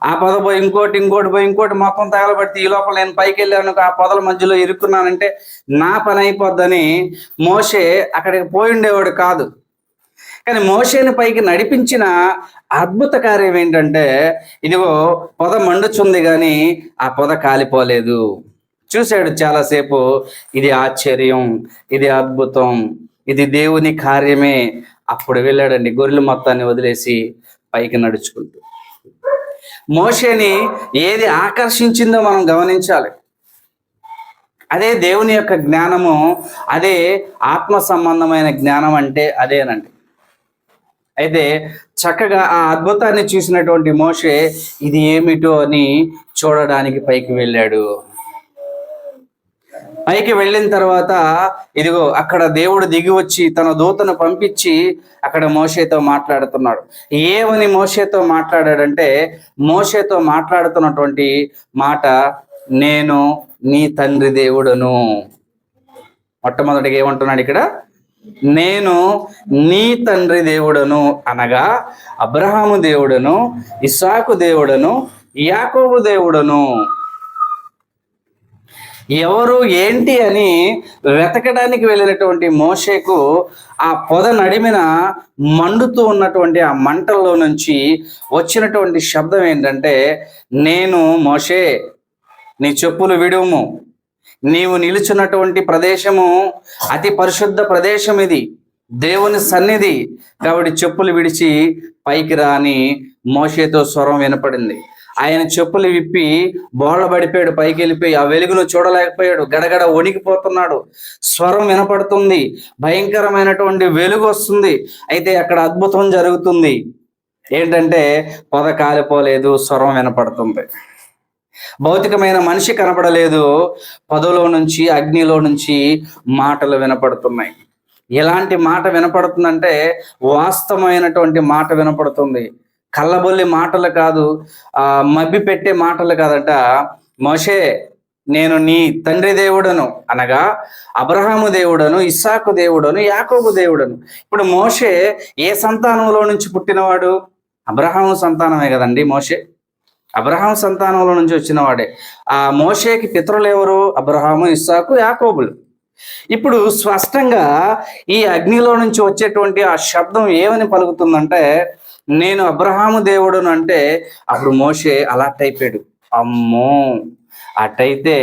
Speaker 1: ఆ పొద పోయి ఇంకోటి మొత్తం తగలబడితే ఈ లోపల నేను పైకి వెళ్ళాను, ఆ పొదల మధ్యలో ఇరుక్కున్నానంటే నా పని అయిపోద్దని మోషే అక్కడికి పోయి ఉండేవాడు కాదు. కానీ మోషేని పైకి నడిపించిన అద్భుత కార్యం ఏంటంటే, ఇదిగో పొద మండుచుంది కానీ ఆ పొద కాలిపోలేదు. చూశాడు చాలాసేపు, ఇది ఆశ్చర్యం, ఇది అద్భుతం, ఇది దేవుని కార్యమే. అప్పుడు వెళ్ళాడండి గొర్రెల మొత్తాన్ని వదిలేసి పైకి నడుచుకుంటూ. మోషేని ఏది ఆకర్షించిందో మనం గమనించాలి. అదే దేవుని యొక్క జ్ఞానము, అదే ఆత్మ సంబంధమైన జ్ఞానం అంటే అదేనండి. అయితే చక్కగా ఆ అద్భుతాన్ని చూసినటువంటి మోషే ఇది ఏమిటో అని చూడడానికి పైకి వెళ్ళాడు. పైకి వెళ్ళిన తర్వాత ఇదిగో అక్కడ దేవుడు దిగి వచ్చి తన దూతను పంపించి అక్కడ మోషేతో మాట్లాడుతున్నాడు. ఏమని మోషేతో మాట్లాడాడంటే, మోషేతో మాట్లాడుతున్నటువంటి మాట, నేను నీ తండ్రి దేవుడను. మొట్టమొదటిగా ఏమంటున్నాడు ఇక్కడ, నేను నీ తండ్రి దేవుడను అనగా అబ్రహాము దేవుడను, ఇస్సాకు దేవుడను, యాకోబు దేవుడను. ఎవరు ఏంటి అని వెతకడానికి వెళ్ళినటువంటి మోషేకు ఆ పొద నడిమిన మండుతూ ఉన్నటువంటి ఆ మంటల్లో నుంచి వచ్చినటువంటి శబ్దం ఏంటంటే, నేను మోషే నీ చెప్పులు విడుము, నీవు నిలుచున్నటువంటి ప్రదేశము అతి పరిశుద్ధ ప్రదేశం, ఇది దేవుని సన్నిధి, కాబట్టి చెప్పులు విడిచి పైకి రా అని మోషేతో స్వరం వినపడింది. ఆయన చెప్పులు విప్పి బోళ్ళబడిపోయాడు, పైకి వెళ్ళిపోయి ఆ వెలుగును చూడలేకపోయాడు, గడగడ వణికిపోతున్నాడు. స్వరం వినపడుతుంది, భయంకరమైనటువంటి వెలుగు వస్తుంది. అయితే అక్కడ అద్భుతం జరుగుతుంది. ఏంటంటే పొద కాలిపోలేదు, స్వరం వినపడుతుంది. భౌతికమైన మనిషి కనపడలేదు, పొదలో నుంచి అగ్నిలో నుంచి మాటలు వినపడుతున్నాయి. ఎలాంటి మాట వినపడుతుందంటే వాస్తవమైనటువంటి మాట వినపడుతుంది. కళ్ళబొల్లి మాటలు కాదు, మబ్బి పెట్టే మాటలు కాదట. మోషే నేను నీ తండ్రి దేవుడను అనగా అబ్రహాము దేవుడను, ఇస్సాకు దేవుడను, యాకోబు దేవుడను. ఇప్పుడు మోషే ఏ సంతానంలో నుంచి పుట్టినవాడు? అబ్రహాము సంతానమే కదండి మోషే. అబ్రహాము సంతానంలో నుంచి వచ్చినవాడే. ఆ మోషేకి పితరులు ఎవరు? అబ్రహాము, ఇస్సాకు, యాకోబులు. ఇప్పుడు స్పష్టంగా ఈ అగ్నిలో నుంచి వచ్చేటువంటి ఆ శబ్దం ఏమని పలుకుతుందంటే, నేను అబ్రహాము దేవుడును అంటే అప్పుడు మోషే అలర్ట్ అయిపోయాడు. అమ్మో, అటైతే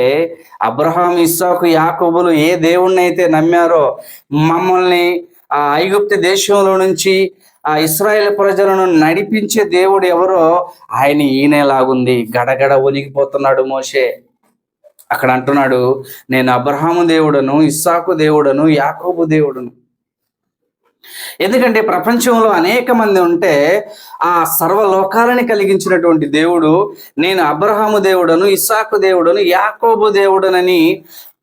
Speaker 1: అబ్రహాం, ఇస్సాకు, యాకోబులు ఏ దేవుణ్ణి అయితే నమ్మారో, మమ్మల్ని ఆ ఐగుప్తు దేశంలో నుంచి ఆ ఇశ్రాయేలు ప్రజలను నడిపించే దేవుడు ఎవరో ఆయన ఈయనలాగుంది. గడగడ వణికిపోతున్నాడు మోషే. అక్కడ అంటున్నాడు, నేను అబ్రహాము దేవుడను, ఇస్సాకు దేవుడను, యాకోబు దేవుడను. ఎందుకంటే ప్రపంచంలో అనేక మంది ఉంటే ఆ సర్వలోకాలని కలిగించినటువంటి దేవుడు నేను అబ్రహాము దేవుడను, ఇస్సాకు దేవుడను, యాకోబు దేవుడనని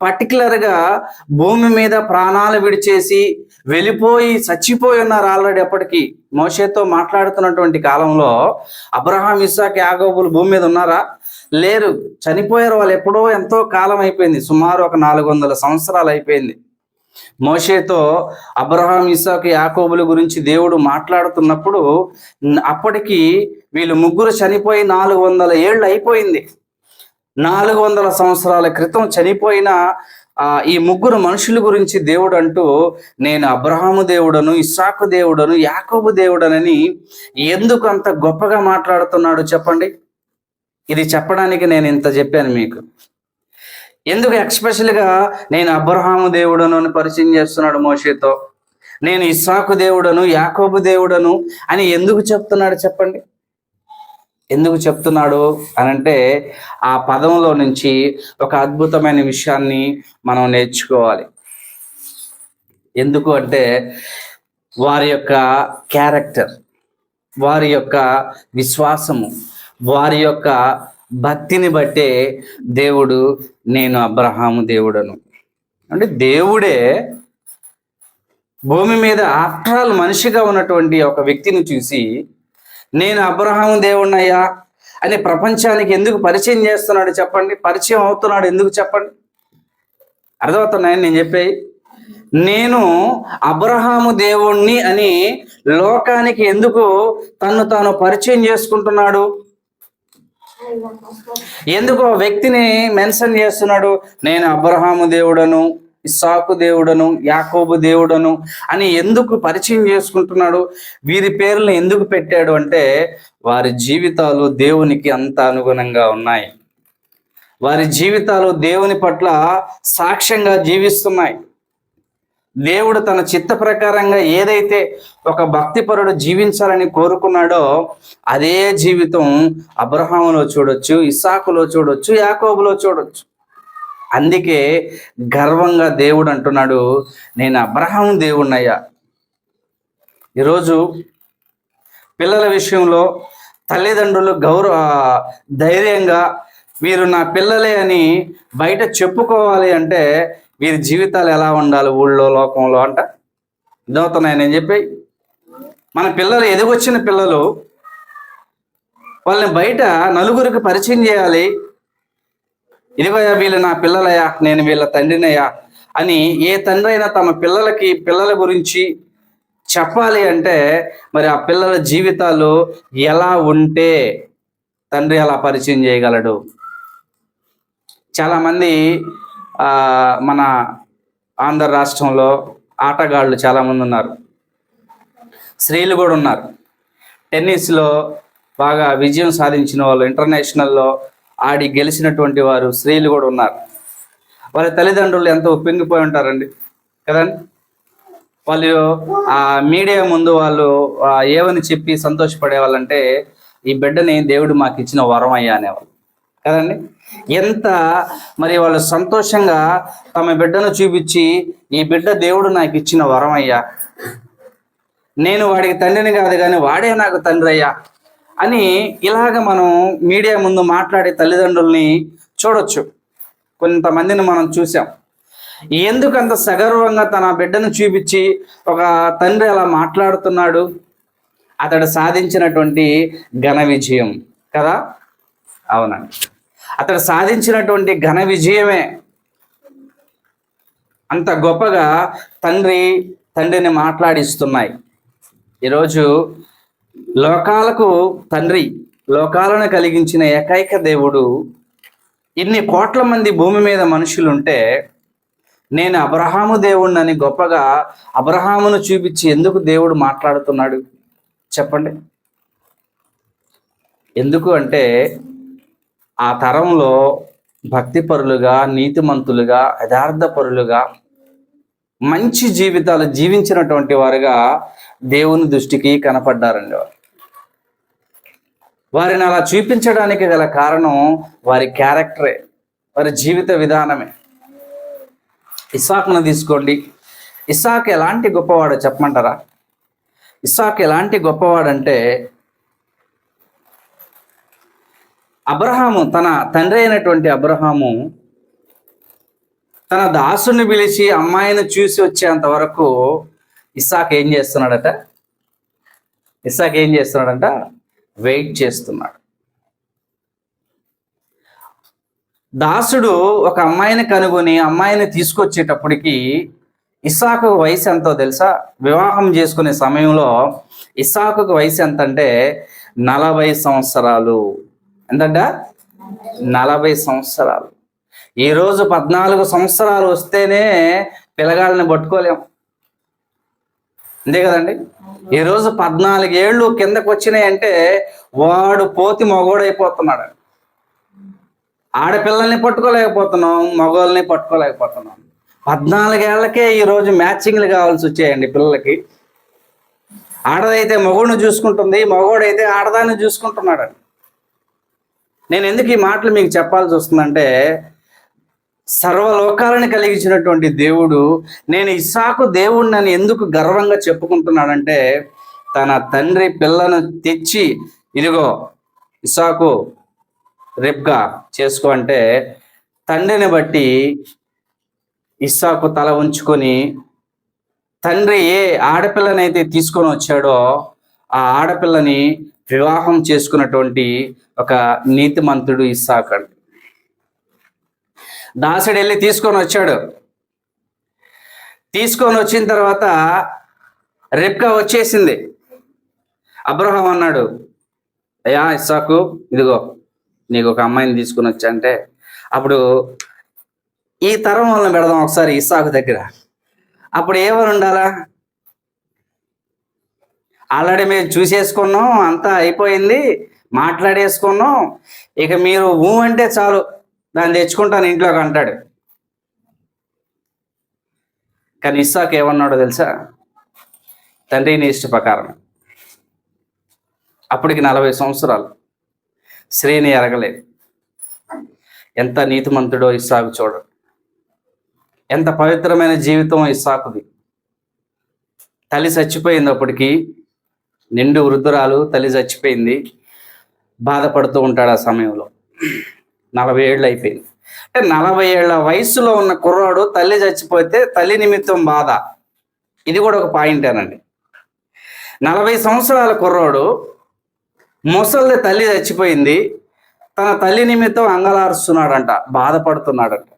Speaker 1: పర్టికులర్గా భూమి మీద ప్రాణాలు విడిచేసి వెళ్ళిపోయి చచ్చిపోయి ఉన్నారు ఆల్రెడీ. అప్పటికి మోషేతో మాట్లాడుతున్నటువంటి కాలంలో అబ్రహాం, ఇస్సాకు, యాకోబులు భూమి మీద ఉన్నారా? లేరు, చనిపోయారు. వాళ్ళు ఎప్పుడో ఎంతో కాలం అయిపోయింది, సుమారు ఒక 400 సంవత్సరాలు అయిపోయింది. మోషేతో అబ్రహాం, ఇస్సాకు, యాకోబుల గురించి దేవుడు మాట్లాడుతున్నప్పుడు అప్పటికి వీళ్ళు ముగ్గురు చనిపోయి 400 ఏళ్ళు అయిపోయింది. 400 సంవత్సరాల క్రితం చనిపోయిన ఈ ముగ్గురు మనుషుల గురించి దేవుడు అంటూ నేను అబ్రహాము దేవుడను, ఇస్సాకు దేవుడను, యాకోబు దేవుడనని ఎందుకు అంత గొప్పగా మాట్లాడుతున్నాడు చెప్పండి? ఇది చెప్పడానికి నేను ఇంత చెప్పాను మీకు. ఎందుకు ఎక్స్పెషల్గా నేను అబ్రహాము దేవుడను అని పరిచయం చేస్తున్నాడు మోషేతో? నేను ఇస్సాకు దేవుడను, యాకోబు దేవుడను అని ఎందుకు చెప్తున్నాడు చెప్పండి? ఎందుకు చెప్తున్నాడు అనంటే ఆ పదంలో నుంచి ఒక అద్భుతమైన విషయాన్ని మనం నేర్చుకోవాలి. ఎందుకు అంటే వారి యొక్క క్యారెక్టర్, వారి యొక్క విశ్వాసము, వారి యొక్క భక్తిని బట్టే దేవుడు నేను అబ్రహాము దేవుడను అంటే దేవుడే భూమి మీద ఆఫ్టర్ ఆల్ మనిషిగా ఉన్నటువంటి ఒక వ్యక్తిని చూసి నేను అబ్రహాము దేవుడినయ్యా అని ప్రపంచానికి ఎందుకు పరిచయం చేస్తున్నాడు చెప్పండి? పరిచయం అవుతున్నాడు ఎందుకు చెప్పండి? అర్థమవుతున్నాయని నేను చెప్పేది. నేను అబ్రహాము దేవుణ్ణి అని లోకానికి ఎందుకు తను తాను పరిచయం చేసుకుంటున్నాడు? ఎందుకు వ్యక్తిని మెన్షన్ చేస్తున్నాడు? నేను అబ్రహాము దేవుడను, ఇస్సాకు దేవుడను, యాకోబు దేవుడను అని ఎందుకు పరిచయం చేసుకుంటున్నాడు? వీరి పేర్లను ఎందుకు పెట్టాడు అంటే వారి జీవితాలు దేవునికి అంత అనుగుణంగా ఉన్నాయి. వారి జీవితాలు దేవుని పట్ల సాక్ష్యంగా జీవిస్తున్నాయి. దేవుడు తన చిత్త ప్రకారంగా ఏదైతే ఒక భక్తిపరుడు జీవించాలని కోరుకున్నాడో అదే జీవితం అబ్రహాములో చూడొచ్చు, ఇస్సాకులో చూడొచ్చు, యాకోబులో చూడొచ్చు. అందుకే గర్వంగా దేవుడు అంటున్నాడు నేను అబ్రహాము దేవుణ్ణయ్యా. ఈరోజు పిల్లల విషయంలో తల్లిదండ్రులు ధైర్యంగా వీరు నా పిల్లలే అని బయట చెప్పుకోవాలి అంటే వీరి జీవితాలు ఎలా ఉండాలి ఊళ్ళో లోకంలో అంట. ఇదవుతున్నాయి నేను చెప్పి. మన పిల్లలు ఎదిగొచ్చిన పిల్లలు, వాళ్ళని బయట నలుగురికి పరిచయం చేయాలి. ఇదిగోయా వీళ్ళు నా పిల్లలయ్యా, నేను వీళ్ళ తండ్రినయ్యా అని ఏ తండ్రి అయినా తమ పిల్లల గురించి చెప్పాలి అంటే మరి ఆ పిల్లల జీవితాలు ఎలా ఉంటే తండ్రి అలా పరిచయం చేయగలడు. చాలామంది మన ఆంధ్ర రాష్ట్రంలో ఆటగాళ్ళు చాలామంది ఉన్నారు, స్త్రీలు కూడా ఉన్నారు. టెన్నిస్లో బాగా విజయం సాధించిన వాళ్ళు, ఇంటర్నేషనల్లో ఆడి గెలిచినటువంటి వారు స్త్రీలు కూడా ఉన్నారు. వాళ్ళ తల్లిదండ్రులు ఎంతో ఉప్పొంగిపోయి ఉంటారండి కదండి. వాళ్ళు ఆ మీడియా ముందు వాళ్ళు ఏమని చెప్పి సంతోషపడే వాళ్ళంటే, ఈ బిడ్డని దేవుడు మాకు ఇచ్చిన వరం అయ్యా అనేవాళ్ళు కదండి. ఎంత మరి వాళ్ళు సంతోషంగా తమ బిడ్డను చూపించి, ఈ బిడ్డ దేవుడు నాకు ఇచ్చిన వరం అయ్యా, నేను వాడికి తండ్రిని కాదు కానీ వాడే నాకు తండ్రి అయ్యా అని ఇలాగ మనం మీడియా ముందు మాట్లాడే తల్లిదండ్రుల్ని చూడొచ్చు. కొంతమందిని మనం చూసాం. ఎందుకు అంత సగర్వంగా తన బిడ్డను చూపించి ఒక తండ్రి అలా మాట్లాడుతున్నాడు? అతడు సాధించినటువంటి ఘన విజయం కదా. అవునండి, అతడు సాధించినటువంటి ఘన విజయమే అంత గొప్పగా తండ్రిని మాట్లాడిస్తున్నాయి. ఈరోజు లోకాలకు తండ్రి, లోకాలను కలిగించిన ఏకైక దేవుడు, ఇన్ని కోట్ల మంది భూమి మీద మనుషులుంటే నేను అబ్రహాము దేవుణ్ణని గొప్పగా అబ్రహామును చూపించి ఎందుకు దేవుడు మాట్లాడుతున్నాడు చెప్పండి? ఎందుకు అంటే ఆ తరంలో భక్తిపరులుగా, నీతిమంతులుగా, యథార్థపరులుగా, మంచి జీవితాలు జీవించినటువంటి వారుగా దేవుని దృష్టికి కనపడ్డారండి. వారిని అలా చూపించడానికి గల కారణం వారి క్యారెక్టరే, వారి జీవిత విధానమే. ఇస్సాకును తీసుకోండి. ఇస్సాకు ఎలాంటి గొప్పవాడో చెప్పమంటారా? ఇస్సాకు ఎలాంటి గొప్పవాడంటే, అబ్రహాము, తన తండ్రి అయినటువంటి అబ్రహాము తన దాసుని పిలిచి అమ్మాయిని చూసి వచ్చేంత వరకు ఇస్సాకు ఏం చేస్తున్నాడట? వెయిట్ చేస్తున్నాడు. దాసుడు ఒక అమ్మాయిని కనుగొని అమ్మాయిని తీసుకొచ్చేటప్పటికి ఇస్సాకు వయసు ఎంతో తెలుసా? వివాహం చేసుకునే సమయంలో ఇస్సాకు వయసు ఎంత అంటే 40 సంవత్సరాలు. ఎంతంట? 40 సంవత్సరాలు. ఈరోజు 14 సంవత్సరాలు వస్తేనే పిల్లగాళ్ళని పట్టుకోలేం, అంతే కదండి. ఈరోజు 14 ఏళ్ళు కిందకు వచ్చినాయి అంటే వాడు పోతి మగోడైపోతున్నాడు. ఆడపిల్లల్ని పట్టుకోలేకపోతున్నాం, మగవాళ్ళని పట్టుకోలేకపోతున్నాం. 14 ఏళ్లకే ఈరోజు మ్యాచింగ్లు కావాల్సి వచ్చాయండి పిల్లలకి. ఆడదైతే మగోడిని చూసుకుంటుంది, మగోడైతే ఆడదాన్ని చూసుకుంటున్నాడు. నేను ఎందుకు ఈ మాటలు మీకు చెప్పాల్సి వస్తుందంటే, సర్వలోకాలను కలిగించినటువంటి దేవుడు నేను ఇస్సాకు దేవుడిని ఎందుకు గర్వంగా చెప్పుకుంటున్నాడంటే, తన తండ్రి పిల్లను తెచ్చి ఇదిగో ఇస్సాకు రిబ్కా చేసుకో అంటే తండ్రిని బట్టి ఇస్సాకు తల ఉంచుకొని తండ్రి ఏ ఆడపిల్లనైతే తీసుకొని వచ్చాడో ఆ ఆడపిల్లని వివాహం చేసుకున్నటువంటి ఒక నీతిమంతుడు ఇస్సాకు అండి. దాసుడు వెళ్ళి తీసుకొని వచ్చాడు. తీసుకొని వచ్చిన తర్వాత రిబ్కా వచ్చేసింది. అబ్రహాం అన్నాడు, అయ్యా ఇస్సాకు, ఇదిగో నీకు ఒక అమ్మాయిని తీసుకుని వచ్చా అంటే, అప్పుడు ఈ తరం వాళ్ళని పెడదాం ఒకసారి ఇస్సాకు దగ్గర. అప్పుడు ఏమని ఉండాలా? ఆల్రెడీ మేము చూసేసుకున్నాం, అంతా అయిపోయింది, మాట్లాడేసుకున్నాం, ఇక మీరు ఊ అంటే చాలు దాన్ని తెచ్చుకుంటాను ఇంట్లోకి అంటాడు. కానీ ఇస్సాకు ఏమన్నాడో తెలుసా? తండ్రి నీ ఇష్ట ప్రకారం. అప్పటికి 40 సంవత్సరాలు, స్త్రీని ఎరగలేదు. ఎంత నీతిమంతుడో ఇస్సాకు చూడు, ఎంత పవిత్రమైన జీవితం ఇస్సాకుది. తల్లి చచ్చిపోయింది, అప్పటికి నిండు వృద్ధురాలు, తల్లి చచ్చిపోయింది. బాధపడుతూ ఉంటాడు ఆ సమయంలో. 40 ఏళ్ళు అయిపోయింది. అంటే 40 ఏళ్ల వయసులో ఉన్న కుర్రాడు తల్లి చచ్చిపోతే తల్లి నిమిత్తం బాధ. ఇది కూడా ఒక పాయింటేనండి. 40 సంవత్సరాల కుర్రాడు, ముసలి తల్లి చచ్చిపోయింది, తన తల్లి నిమిత్తం అంగలారుస్తున్నాడంట, బాధపడుతున్నాడంట.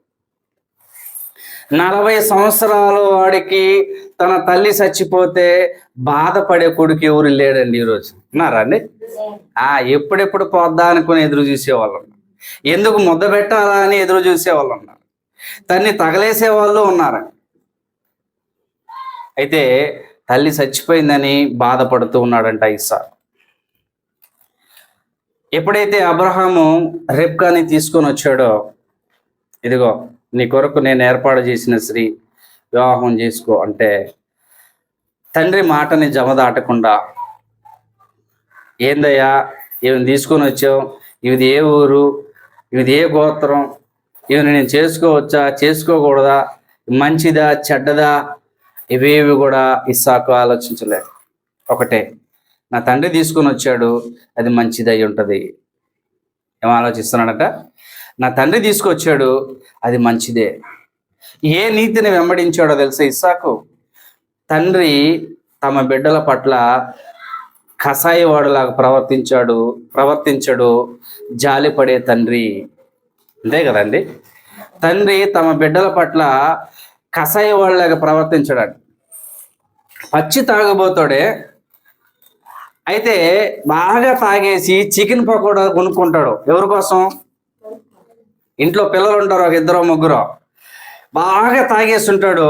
Speaker 1: 40 సంవత్సరాల వాడికి తన తల్లి చచ్చిపోతే బాధపడే కొడుకు ఎవరు లేడండి ఈరోజు. ఉన్నారా అండి? ఎప్పుడెప్పుడు పోద్దా అనుకుని ఎదురు చూసేవాళ్ళు, ఎందుకు ముద్ద పెట్టాలా అని ఎదురు చూసేవాళ్ళు ఉన్నారు, తన్ని తగలేసే వాళ్ళు ఉన్నారు. అయితే తల్లి చచ్చిపోయిందని బాధపడుతూ ఉన్నాడంట ఇస్సాకు. ఎప్పుడైతే అబ్రహాము రెబ్కాని తీసుకొని వచ్చాడో, ఇదిగో నీ కొరకు నేను ఏర్పాటు చేసిన స్త్రీ, వివాహం చేసుకో అంటే, తండ్రి మాటని జమదాటకుండా, ఏందయ్యా ఈమెను తీసుకొని వచ్చావు, ఇది ఏ ఊరు, ఇది ఏ గోత్రం, ఈమెను నేను చేసుకోవచ్చా చేసుకోకూడదా, మంచిదా చెడ్డదా, ఇవేవి కూడా ఇస్సాకు ఆలోచించలేదు. ఒకటే, నా తండ్రి తీసుకొని వచ్చాడు, అది మంచిది అయి ఉంటుంది. ఏం ఆలోచిస్తున్నాడట? నా తండ్రి తీసుకొచ్చాడు, అది మంచిదే. ఏ నీతిని వెంబడించాడో తెలుసా ఇస్సాకు? తండ్రి తమ బిడ్డల పట్ల కసాయివాడులాగా ప్రవర్తించాడు, జాలిపడే తండ్రి. అంతే కదండి? తండ్రి తమ బిడ్డల పట్ల కసాయివాడులాగా ప్రవర్తించాడు. పచ్చి తాగబోతాడే, అయితే బాగా తాగేసి చికెన్ పకోడా కొనుక్కుంటాడు. ఎవరి కోసం? ఇంట్లో పిల్లలు ఉంటారు, ఒక 2 3, బాగా తాగేస్తుంటాడు.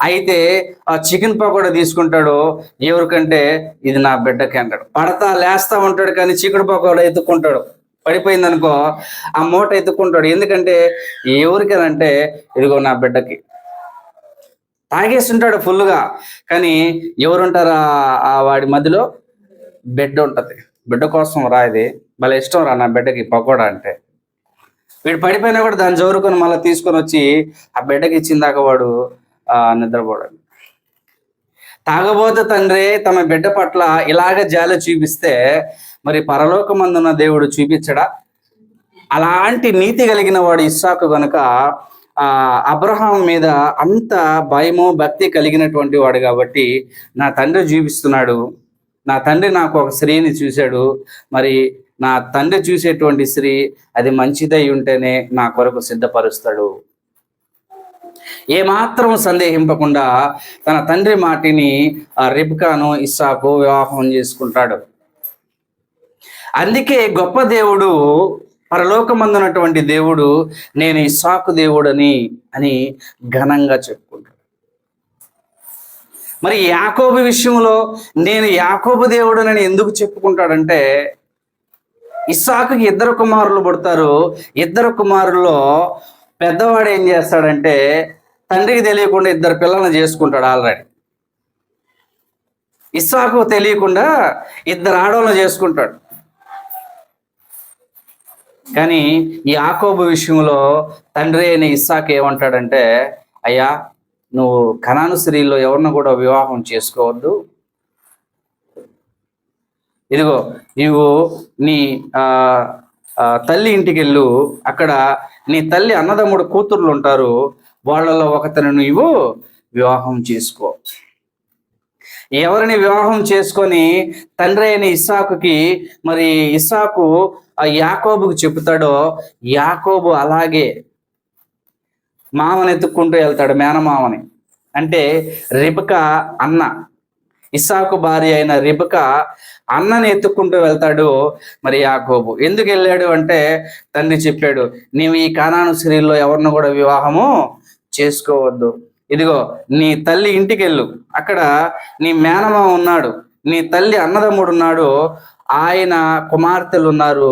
Speaker 1: అయితే ఆ చికెన్ పకోడా తీసుకుంటాడు. ఎవరికంటే ఇది నా బిడ్డకి అంటాడు. పడతా లేస్తా ఉంటాడు, కానీ చికెన్ పకోడా ఎత్తుక్కుంటాడు. పడిపోయింది అనుకో, ఆ మూట ఎత్తుక్కుంటాడు. ఎందుకంటే ఎవరికనంటే ఇదిగో నా బిడ్డకి. తాగేస్తుంటాడు ఫుల్గా, కానీ ఎవరుంటారు ఆ వాడి మధ్యలో? బిడ్డ ఉంటుంది. బిడ్డ కోసం రా, ఇది భలే ఇష్టం రా నా బిడ్డకి పకోడా అంటే. వీడు పడిపోయినా కూడా దాన్ని జోరుకొని మళ్ళీ తీసుకొని వచ్చి ఆ బిడ్డకి ఇచ్చిందాక వాడు నిద్రపోవడం. తాగబోతే తండ్రి తమ బిడ్డ పట్ల ఇలాగ జాలి చూపిస్తే మరి పరలోకమందున్న దేవుడు చూపించడా? అలాంటి నీతి కలిగిన వాడు ఇస్సాకు గనుక అబ్రహాం మీద అంత భయము భక్తి కలిగినటువంటి వాడు కాబట్టి నా తండ్రి చూపిస్తున్నాడు, నా తండ్రి నాకు ఒక స్త్రీని చూశాడు, మరి నా తండ్రి చూసేటువంటి స్త్రీ అది మంచిదై ఉంటేనే నా కొరకు సిద్ధపరుస్తాడు. ఏమాత్రం సందేహింపకుండా తన తండ్రి మాటిని రెబ్కాను ఇస్సాకు వివాహం చేసుకుంటాడు. అందుకే గొప్ప దేవుడు, పరలోకమందున్నటువంటి దేవుడు నేను ఇస్సాకు దేవుడని అని ఘనంగా చెప్పుకుంటాడు. మరి యాకోబు విషయంలో నేను యాకోబు దేవుడనని ఎందుకు చెప్పుకుంటాడంటే, ఇస్సాకుకి 2 కుమారులు పుడతారు. 2 కుమారుల్లో పెద్దవాడు ఏం చేస్తాడంటే తండ్రికి తెలియకుండా 2 పిల్లలను చేసుకుంటాడు ఆల్రెడీ. ఇస్సాకు తెలియకుండా 2 ఆడవాళ్ళను చేసుకుంటాడు. కానీ ఈ యాకోబు విషయంలో తండ్రి అయిన ఇస్సాకు ఏమంటాడంటే, అయ్యా నువ్వు కనాను స్త్రీలో ఎవరిని కూడా వివాహం చేసుకోవద్దు, ఇదిగో నీవు నీ తల్లి ఇంటికి వెళ్ళు, అక్కడ నీ తల్లి అన్నదమ్ముడు కూతుర్లు ఉంటారు, వాళ్ళలో ఒకతను నీవు వివాహం చేసుకో. ఎవరిని వివాహం చేసుకొని తండ్రి అయిన ఇస్సాకుకి మరి ఇస్సాకు యాకోబుకు చెబుతాడో, యాకోబు అలాగే మామని ఎత్తుక్కుంటూ వెళ్తాడు, మేనమామని. అంటే రెబెకా అన్న, ఇస్సాకు భార్య అయిన రెబెకా అన్నని ఎత్తుక్కుంటూ వెళ్తాడు మరి యాకోబు. ఎందుకు వెళ్ళాడు అంటే తండ్రి చెప్పాడు, నీవు ఈ కానాను స్త్రీల్లో ఎవరిని కూడా వివాహము చేసుకోవద్దు, ఇదిగో నీ తల్లి ఇంటికి వెళ్ళు, అక్కడ నీ మేనమామ ఉన్నాడు, నీ తల్లి అన్నదమ్ముడు ఉన్నాడు, ఆయన కుమార్తెలు ఉన్నారు,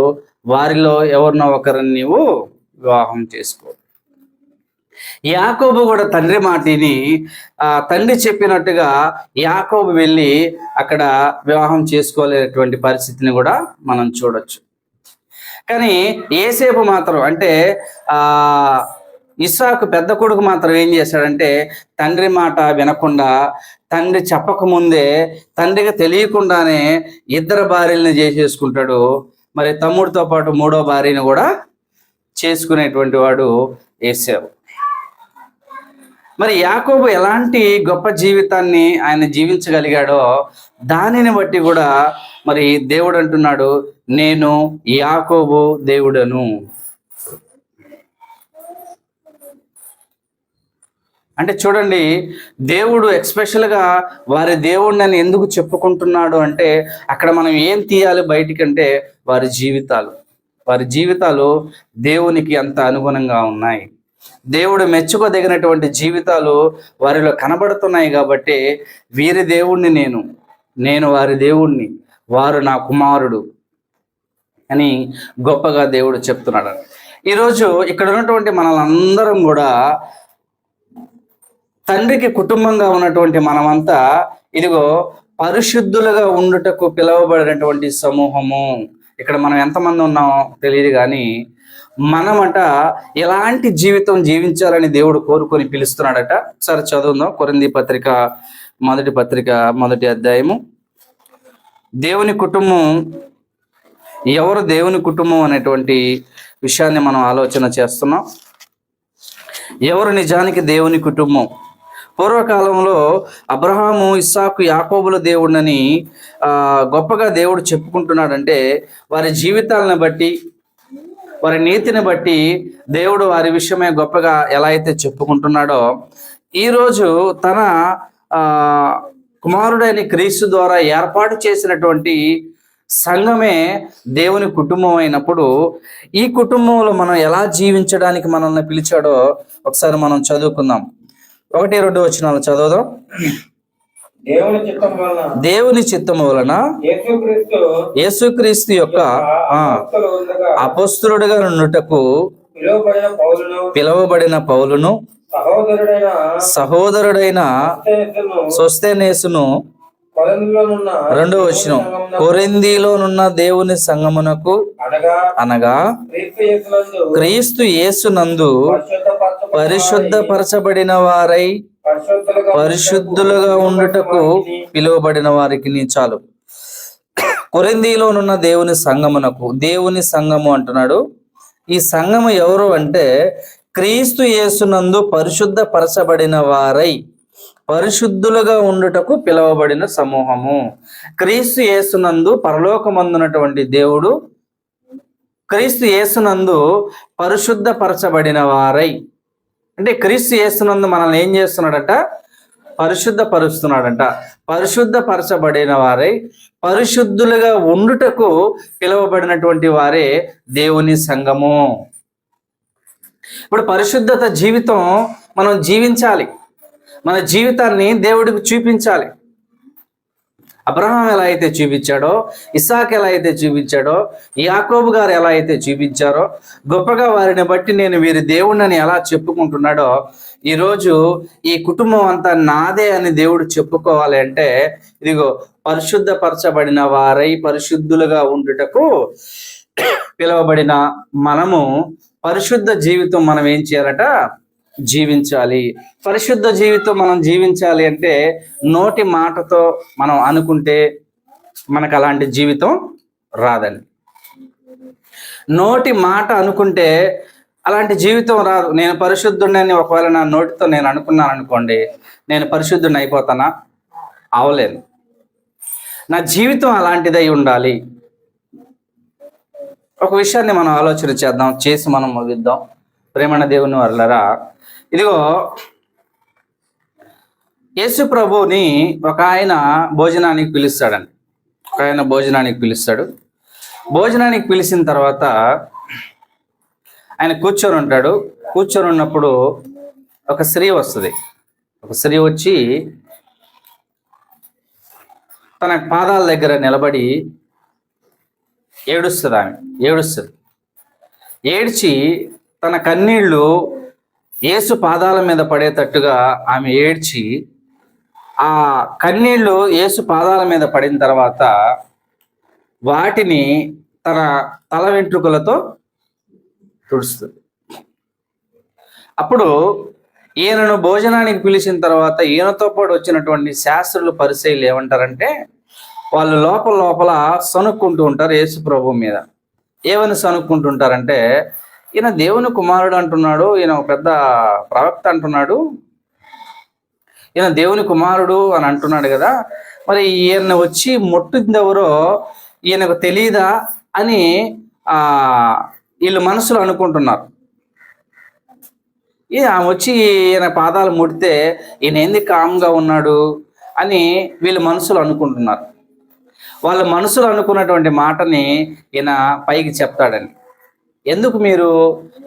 Speaker 1: వారిలో ఎవరినో ఒకరిని నీవు వివాహం చేసుకో. యాకోబు కూడా తండ్రి మాటిని తండ్రి చెప్పినట్టుగా యాకోబు వెళ్ళి అక్కడ వివాహం చేసుకోలేనటువంటి పరిస్థితిని కూడా మనం చూడొచ్చు. కానీ ఏసేపు మాత్రం, అంటే ఇస్సాకు పెద్ద కొడుకు మాత్రం ఏం చేశాడంటే తండ్రి మాట వినకుండా, తండ్రి చెప్పకముందే తండ్రికి తెలియకుండానే 2 భార్యలను చేసేసుకుంటాడు. మరి తమ్ముడితో పాటు 3వ భార్యను కూడా చేసుకునేటువంటి వాడు ఏశావు. మరి యాకోబు ఎలాంటి గొప్ప జీవితాన్ని ఆయన జీవించగలిగాడో దానిని బట్టి కూడా మరి దేవుడు అంటున్నాడు, నేను యాకోబు దేవుడను. అంటే చూడండి, దేవుడు ఎక్స్పెషల్గా వారి దేవుడిని అని ఎందుకు చెప్పుకుంటున్నాడు అంటే అక్కడ మనం ఏం తీయాలి బయటికంటే వారి జీవితాలు దేవునికి అంత అనుగుణంగా ఉన్నాయి. దేవుడు మెచ్చుకోదగినటువంటి జీవితాలు వారిలో కనబడుతున్నాయి. కాబట్టి వీరి దేవుణ్ణి నేను వారి దేవుణ్ణి, వారు నా కుమారుడు అని గొప్పగా దేవుడు చెప్తున్నాడు. ఈరోజు ఇక్కడ ఉన్నటువంటి మనలందరం కూడా తండ్రికి కుటుంబంగా ఉన్నటువంటి మనమంతా ఇదిగో పరిశుద్ధులుగా ఉండుటకు పిలువబడినటువంటి సమూహము. ఇక్కడ మనం ఎంతమంది ఉన్నామో తెలియదు, కానీ మనమట ఎలాంటి జీవితం జీవించాలని దేవుడు కోరుకొని పిలుస్తున్నాడట. సరే చదువుదాం. కొరింథీ పత్రిక మొదటి అధ్యాయము. దేవుని కుటుంబం, ఎవరు దేవుని కుటుంబం అనేటువంటి విషయాన్ని మనం ఆలోచన చేస్తున్నాం. ఎవరు నిజానికి దేవుని కుటుంబం? పూర్వకాలంలో అబ్రహాము, ఇస్సాకు, యాకోబుల దేవుడిని గొప్పగా దేవుడు చెప్పుకుంటున్నాడంటే వారి జీవితాలను బట్టి, వారి నీతిని బట్టి దేవుడు వారి విషయమే గొప్పగా ఎలా అయితే చెప్పుకుంటున్నాడో, ఈరోజు తన కుమారుడైన క్రీస్తు ద్వారా ఏర్పాటు చేసినటువంటి సంఘమే దేవుని కుటుంబం అయినప్పుడు ఈ కుటుంబంలో మనం ఎలా జీవించడానికి మనల్ని పిలిచాడో ఒకసారి మనం చదువుకుందాం. 1-2 వచనాలు చదువుదాం. దేవుని చిత్తము వలన యేసుక్రీస్తు యొక్క అపొస్తలుడుగా నుండుటకు పిలువబడిన పౌలును, సహోదరుడైన సోస్తెనేసును, 2వ వచనం, కొరింథీలోనున్న దేవుని సంఘమునకు అనగా క్రీస్తు యేసునందు పరిశుద్ధపరచబడిన వారై పరిశుద్ధులుగా ఉండుటకు పిలువబడిన వారికి. చాలు. కొరింథీలోనున్న దేవుని సంఘమునకు, దేవుని సంఘము అంటున్నాడు. ఈ సంఘము ఎవరు అంటే క్రీస్తు యేసునందు పరిశుద్ధపరచబడిన వారై పరిశుద్ధులుగా ఉండుటకు పిలువబడిన సమూహము. క్రీస్తు యేసునందు పరలోకమందున్నటువంటి దేవుడు క్రీస్తు యేసునందు పరిశుద్ధపరచబడిన వారై, అంటే క్రీస్తు యేసునందు మనల్ని ఏం చేస్తున్నాడట? పరిశుద్ధపరుస్తున్నాడంట. పరిశుద్ధపరచబడిన వారై పరిశుద్ధులుగా ఉండుటకు పిలువబడినటువంటి వారే దేవుని సంఘము. ఇప్పుడు పరిశుద్ధత జీవితం మనం జీవించాలి. మన జీవితాన్ని దేవుడికి చూపించాలి. అబ్రహాం ఎలా అయితే చూపించాడో, ఇస్సాకు ఎలా అయితే చూపించాడో, యాకోబు గారు ఎలా అయితే చూపించారో, గొప్పగా వారిని బట్టి నేను వీరి దేవుడిని ఎలా చెప్పుకుంటున్నాడో, ఈరోజు ఈ కుటుంబం అంతా నాదే అని దేవుడు చెప్పుకోవాలి అంటే ఇదిగో పరిశుద్ధపరచబడిన వారై పరిశుద్ధులుగా ఉండుటకు పిలువబడిన మనము పరిశుద్ధ జీవితం మనం ఏం చేయాలట? జీవించాలి. పరిశుద్ధ జీవితం మనం జీవించాలి అంటే నోటి మాటతో మనం అనుకుంటే మనకు అలాంటి జీవితం రాదండి. నోటి మాట అనుకుంటే అలాంటి జీవితం రాదు. నేను పరిశుద్ధుడిని ఒకవేళ నా నోటితో నేను అనుకున్నాను అనుకోండి, నేను పరిశుద్ధుడిని అయిపోతానా? అవలేను. నా జీవితం అలాంటిదై ఉండాలి. ఒక విషయాన్ని మనం ఆలోచన చేద్దాం, చేసి మనం ముగిద్దాం. ప్రేమణ దేవుని వర్లరా, ఇదిగో యేసు ప్రభుని ఒక ఆయన భోజనానికి పిలుస్తాడండి. ఒక ఆయన భోజనానికి పిలుస్తాడు. భోజనానికి పిలిచిన తర్వాత ఆయన కూర్చొని ఉంటాడు. కూర్చొని ఉన్నప్పుడు ఒక స్త్రీ వస్తుంది. ఒక స్త్రీ వచ్చి తన పాదాల దగ్గర నిలబడి ఏడుస్తుంది. ఆమె ఏడుస్తుంది. ఏడ్చి తన కన్నీళ్లు యేసు పాదాల మీద పడేటట్టుగా ఆమె ఏడ్చి, ఆ కన్నీళ్లు యేసు పాదాల మీద పడిన తర్వాత వాటిని తన తల వెంట్రుకలతో తుడుస్తుంది. అప్పుడు ఈయనను భోజనానికి పిలిచిన తర్వాత ఈయనతో పాటు వచ్చినటువంటి శాస్త్రులు, పరిసయ్యులు ఏమంటారంటే, వాళ్ళు లోపల సనుక్కుంటూ ఉంటారు యేసు ప్రభు మీద. ఏమని సనుక్కుంటుంటారంటే, ఈయన దేవుని కుమారుడు అంటున్నాడు, ఈయన ఒక పెద్ద ప్రవక్త అంటున్నాడు, ఈయన దేవుని కుమారుడు అని అంటున్నాడు కదా, మరి ఈయన వచ్చి ముట్టింది ఎవరో ఈయనకు తెలియదా అని వీళ్ళు మనసులో అనుకుంటున్నారు. వచ్చి ఈయన పాదాలు ముడితే ఈయన ఏంది కామ్గా ఉన్నాడు అని వీళ్ళు మనసులో అనుకుంటున్నారు. వాళ్ళ మనసులో అనుకున్నటువంటి మాటని ఈయన పైకి చెప్తాడని. ఎందుకు మీరు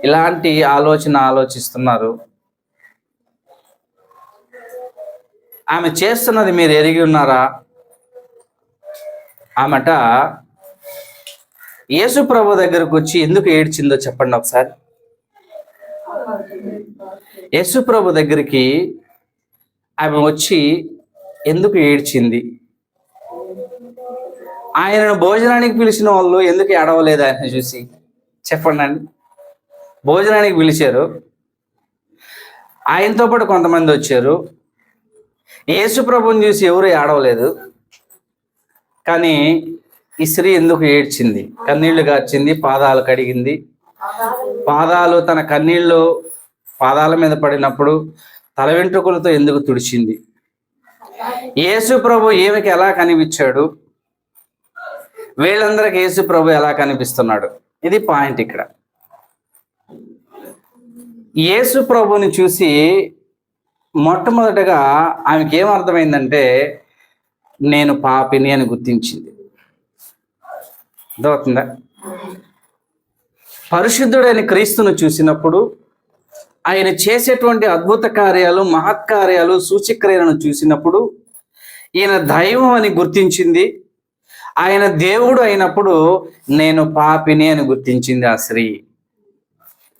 Speaker 1: ఇలాంటి ఆలోచిస్తున్నారు? ఆమె చేస్తున్నది మీరు ఎరిగి ఉన్నారా? ఆమెట యేసు ప్రభు దగ్గరకు వచ్చి ఎందుకు ఏడ్చిందో చెప్పండి ఒకసారి. యేసు ప్రభు దగ్గరికి ఆమె వచ్చి ఎందుకు ఏడ్చింది? ఆయనను భోజనానికి పిలిచిన వాళ్ళు ఎందుకు ఏడవలేదు ఆయన చూసి? చెప్పండి అండి. భోజనానికి పిలిచారు, ఆయనతో పాటు కొంతమంది వచ్చారు. యేసు ప్రభుని చూసి ఎవరు ఏడవలేదు. కానీ ఈ స్త్రీ ఎందుకు ఏడ్చింది? కన్నీళ్లు కార్చింది, పాదాలు కడిగింది. పాదాలు తన కన్నీళ్లు పాదాల మీద పడినప్పుడు తల వెంట్రుకలతో ఎందుకు తుడిచింది? యేసు ప్రభు ఈమెకి ఎలా కనిపించాడు? వీళ్ళందరికి యేసు ప్రభు ఎలా కనిపిస్తున్నాడు? ఇది పాయింట్ ఇక్కడ. యేసు ప్రభుని చూసి మొట్టమొదటగా ఆమెకి ఏమర్థమైందంటే నేను పాపిని అని గుర్తించింది. అర్థమవుతుందా? పరిశుద్ధుడైన క్రీస్తును చూసినప్పుడు, ఆయన చేసేటువంటి అద్భుత కార్యాలు, మహత్కార్యాలు, సూచక్రియలను చూసినప్పుడు ఈయన దైవం అని గుర్తించింది. ఆయన దేవుడు అయినప్పుడు నేను పాపిని అని గుర్తించింది ఆ స్త్రీ.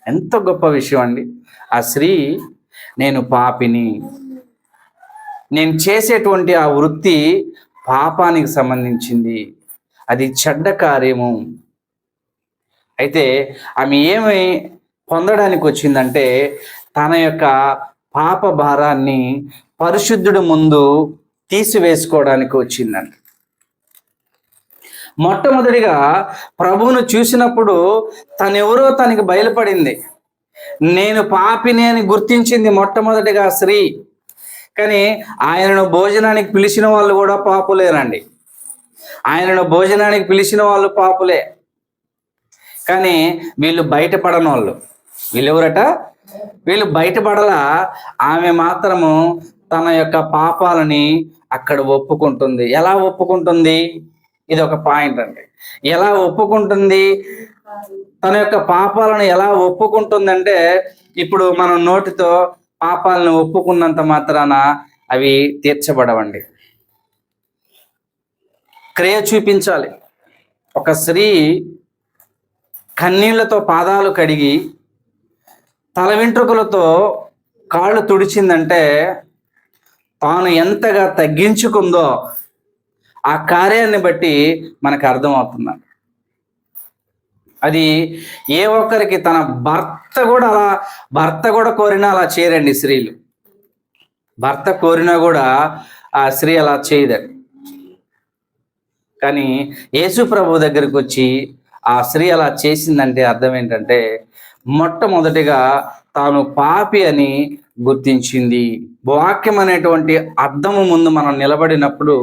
Speaker 1: ఎంత గొప్ప విషయం అండి! ఆ స్త్రీ నేను పాపిని, నేను చేసేటువంటి ఆ వృత్తి పాపానికి సంబంధించింది, అది చెడ్డ కార్యము. అయితే ఆమె ఏమి పొందడానికి వచ్చిందంటే తన యొక్క పాప భారాన్ని పరిశుద్ధుడి ముందు తీసివేసుకోవడానికి వచ్చిందంట. మొట్టమొదటిగా ప్రభువును చూసినప్పుడు తనెవరో తనకి బయలుపడింది. నేను పాపిని అని గుర్తించింది మొట్టమొదటిగా స్త్రీ. కానీ ఆయనను భోజనానికి పిలిచిన వాళ్ళు కూడా పాపులేనండి. ఆయనను భోజనానికి పిలిచిన వాళ్ళు పాపులే. కానీ వీళ్ళు బయటపడని వాళ్ళు. వీళ్ళెవరట? వీళ్ళు బయటపడలా. ఆమె మాత్రము తన యొక్క పాపాలని అక్కడ ఒప్పుకుంటుంది. ఎలా ఒప్పుకుంటుంది? ఇది ఒక పాయింట్ అండి. ఎలా ఒప్పుకుంటుంది? తన యొక్క పాపాలను ఎలా ఒప్పుకుంటుందంటే, ఇప్పుడు మనం నోటితో పాపాలను ఒప్పుకున్నంత మాత్రాన అవి తీర్చబడవండి. క్రియ చూపించాలి. ఒక స్త్రీ కన్నీళ్లతో పాదాలు కడిగి తల వెంట్రుకలతో కాళ్ళు తుడిచిందంటే తాను ఎంతగా తగ్గించుకుందో ఆ కార్యాన్ని బట్టి మనకు అర్థమవుతుంది. అది ఏ ఒక్కరికి తన భర్త కూడా కోరినా అలా చేయరండి స్త్రీలు. భర్త కోరినా కూడా ఆ స్త్రీ అలా చేయదండి. కానీ యేసు ప్రభు దగ్గరికి వచ్చి ఆ స్త్రీ అలా చేసిందంటే అర్థం ఏంటంటే, మొట్టమొదటిగా తాను పాపి అని గుర్తించింది. వాక్యం అనేటువంటి అద్దము ముందు మనం నిలబడినప్పుడు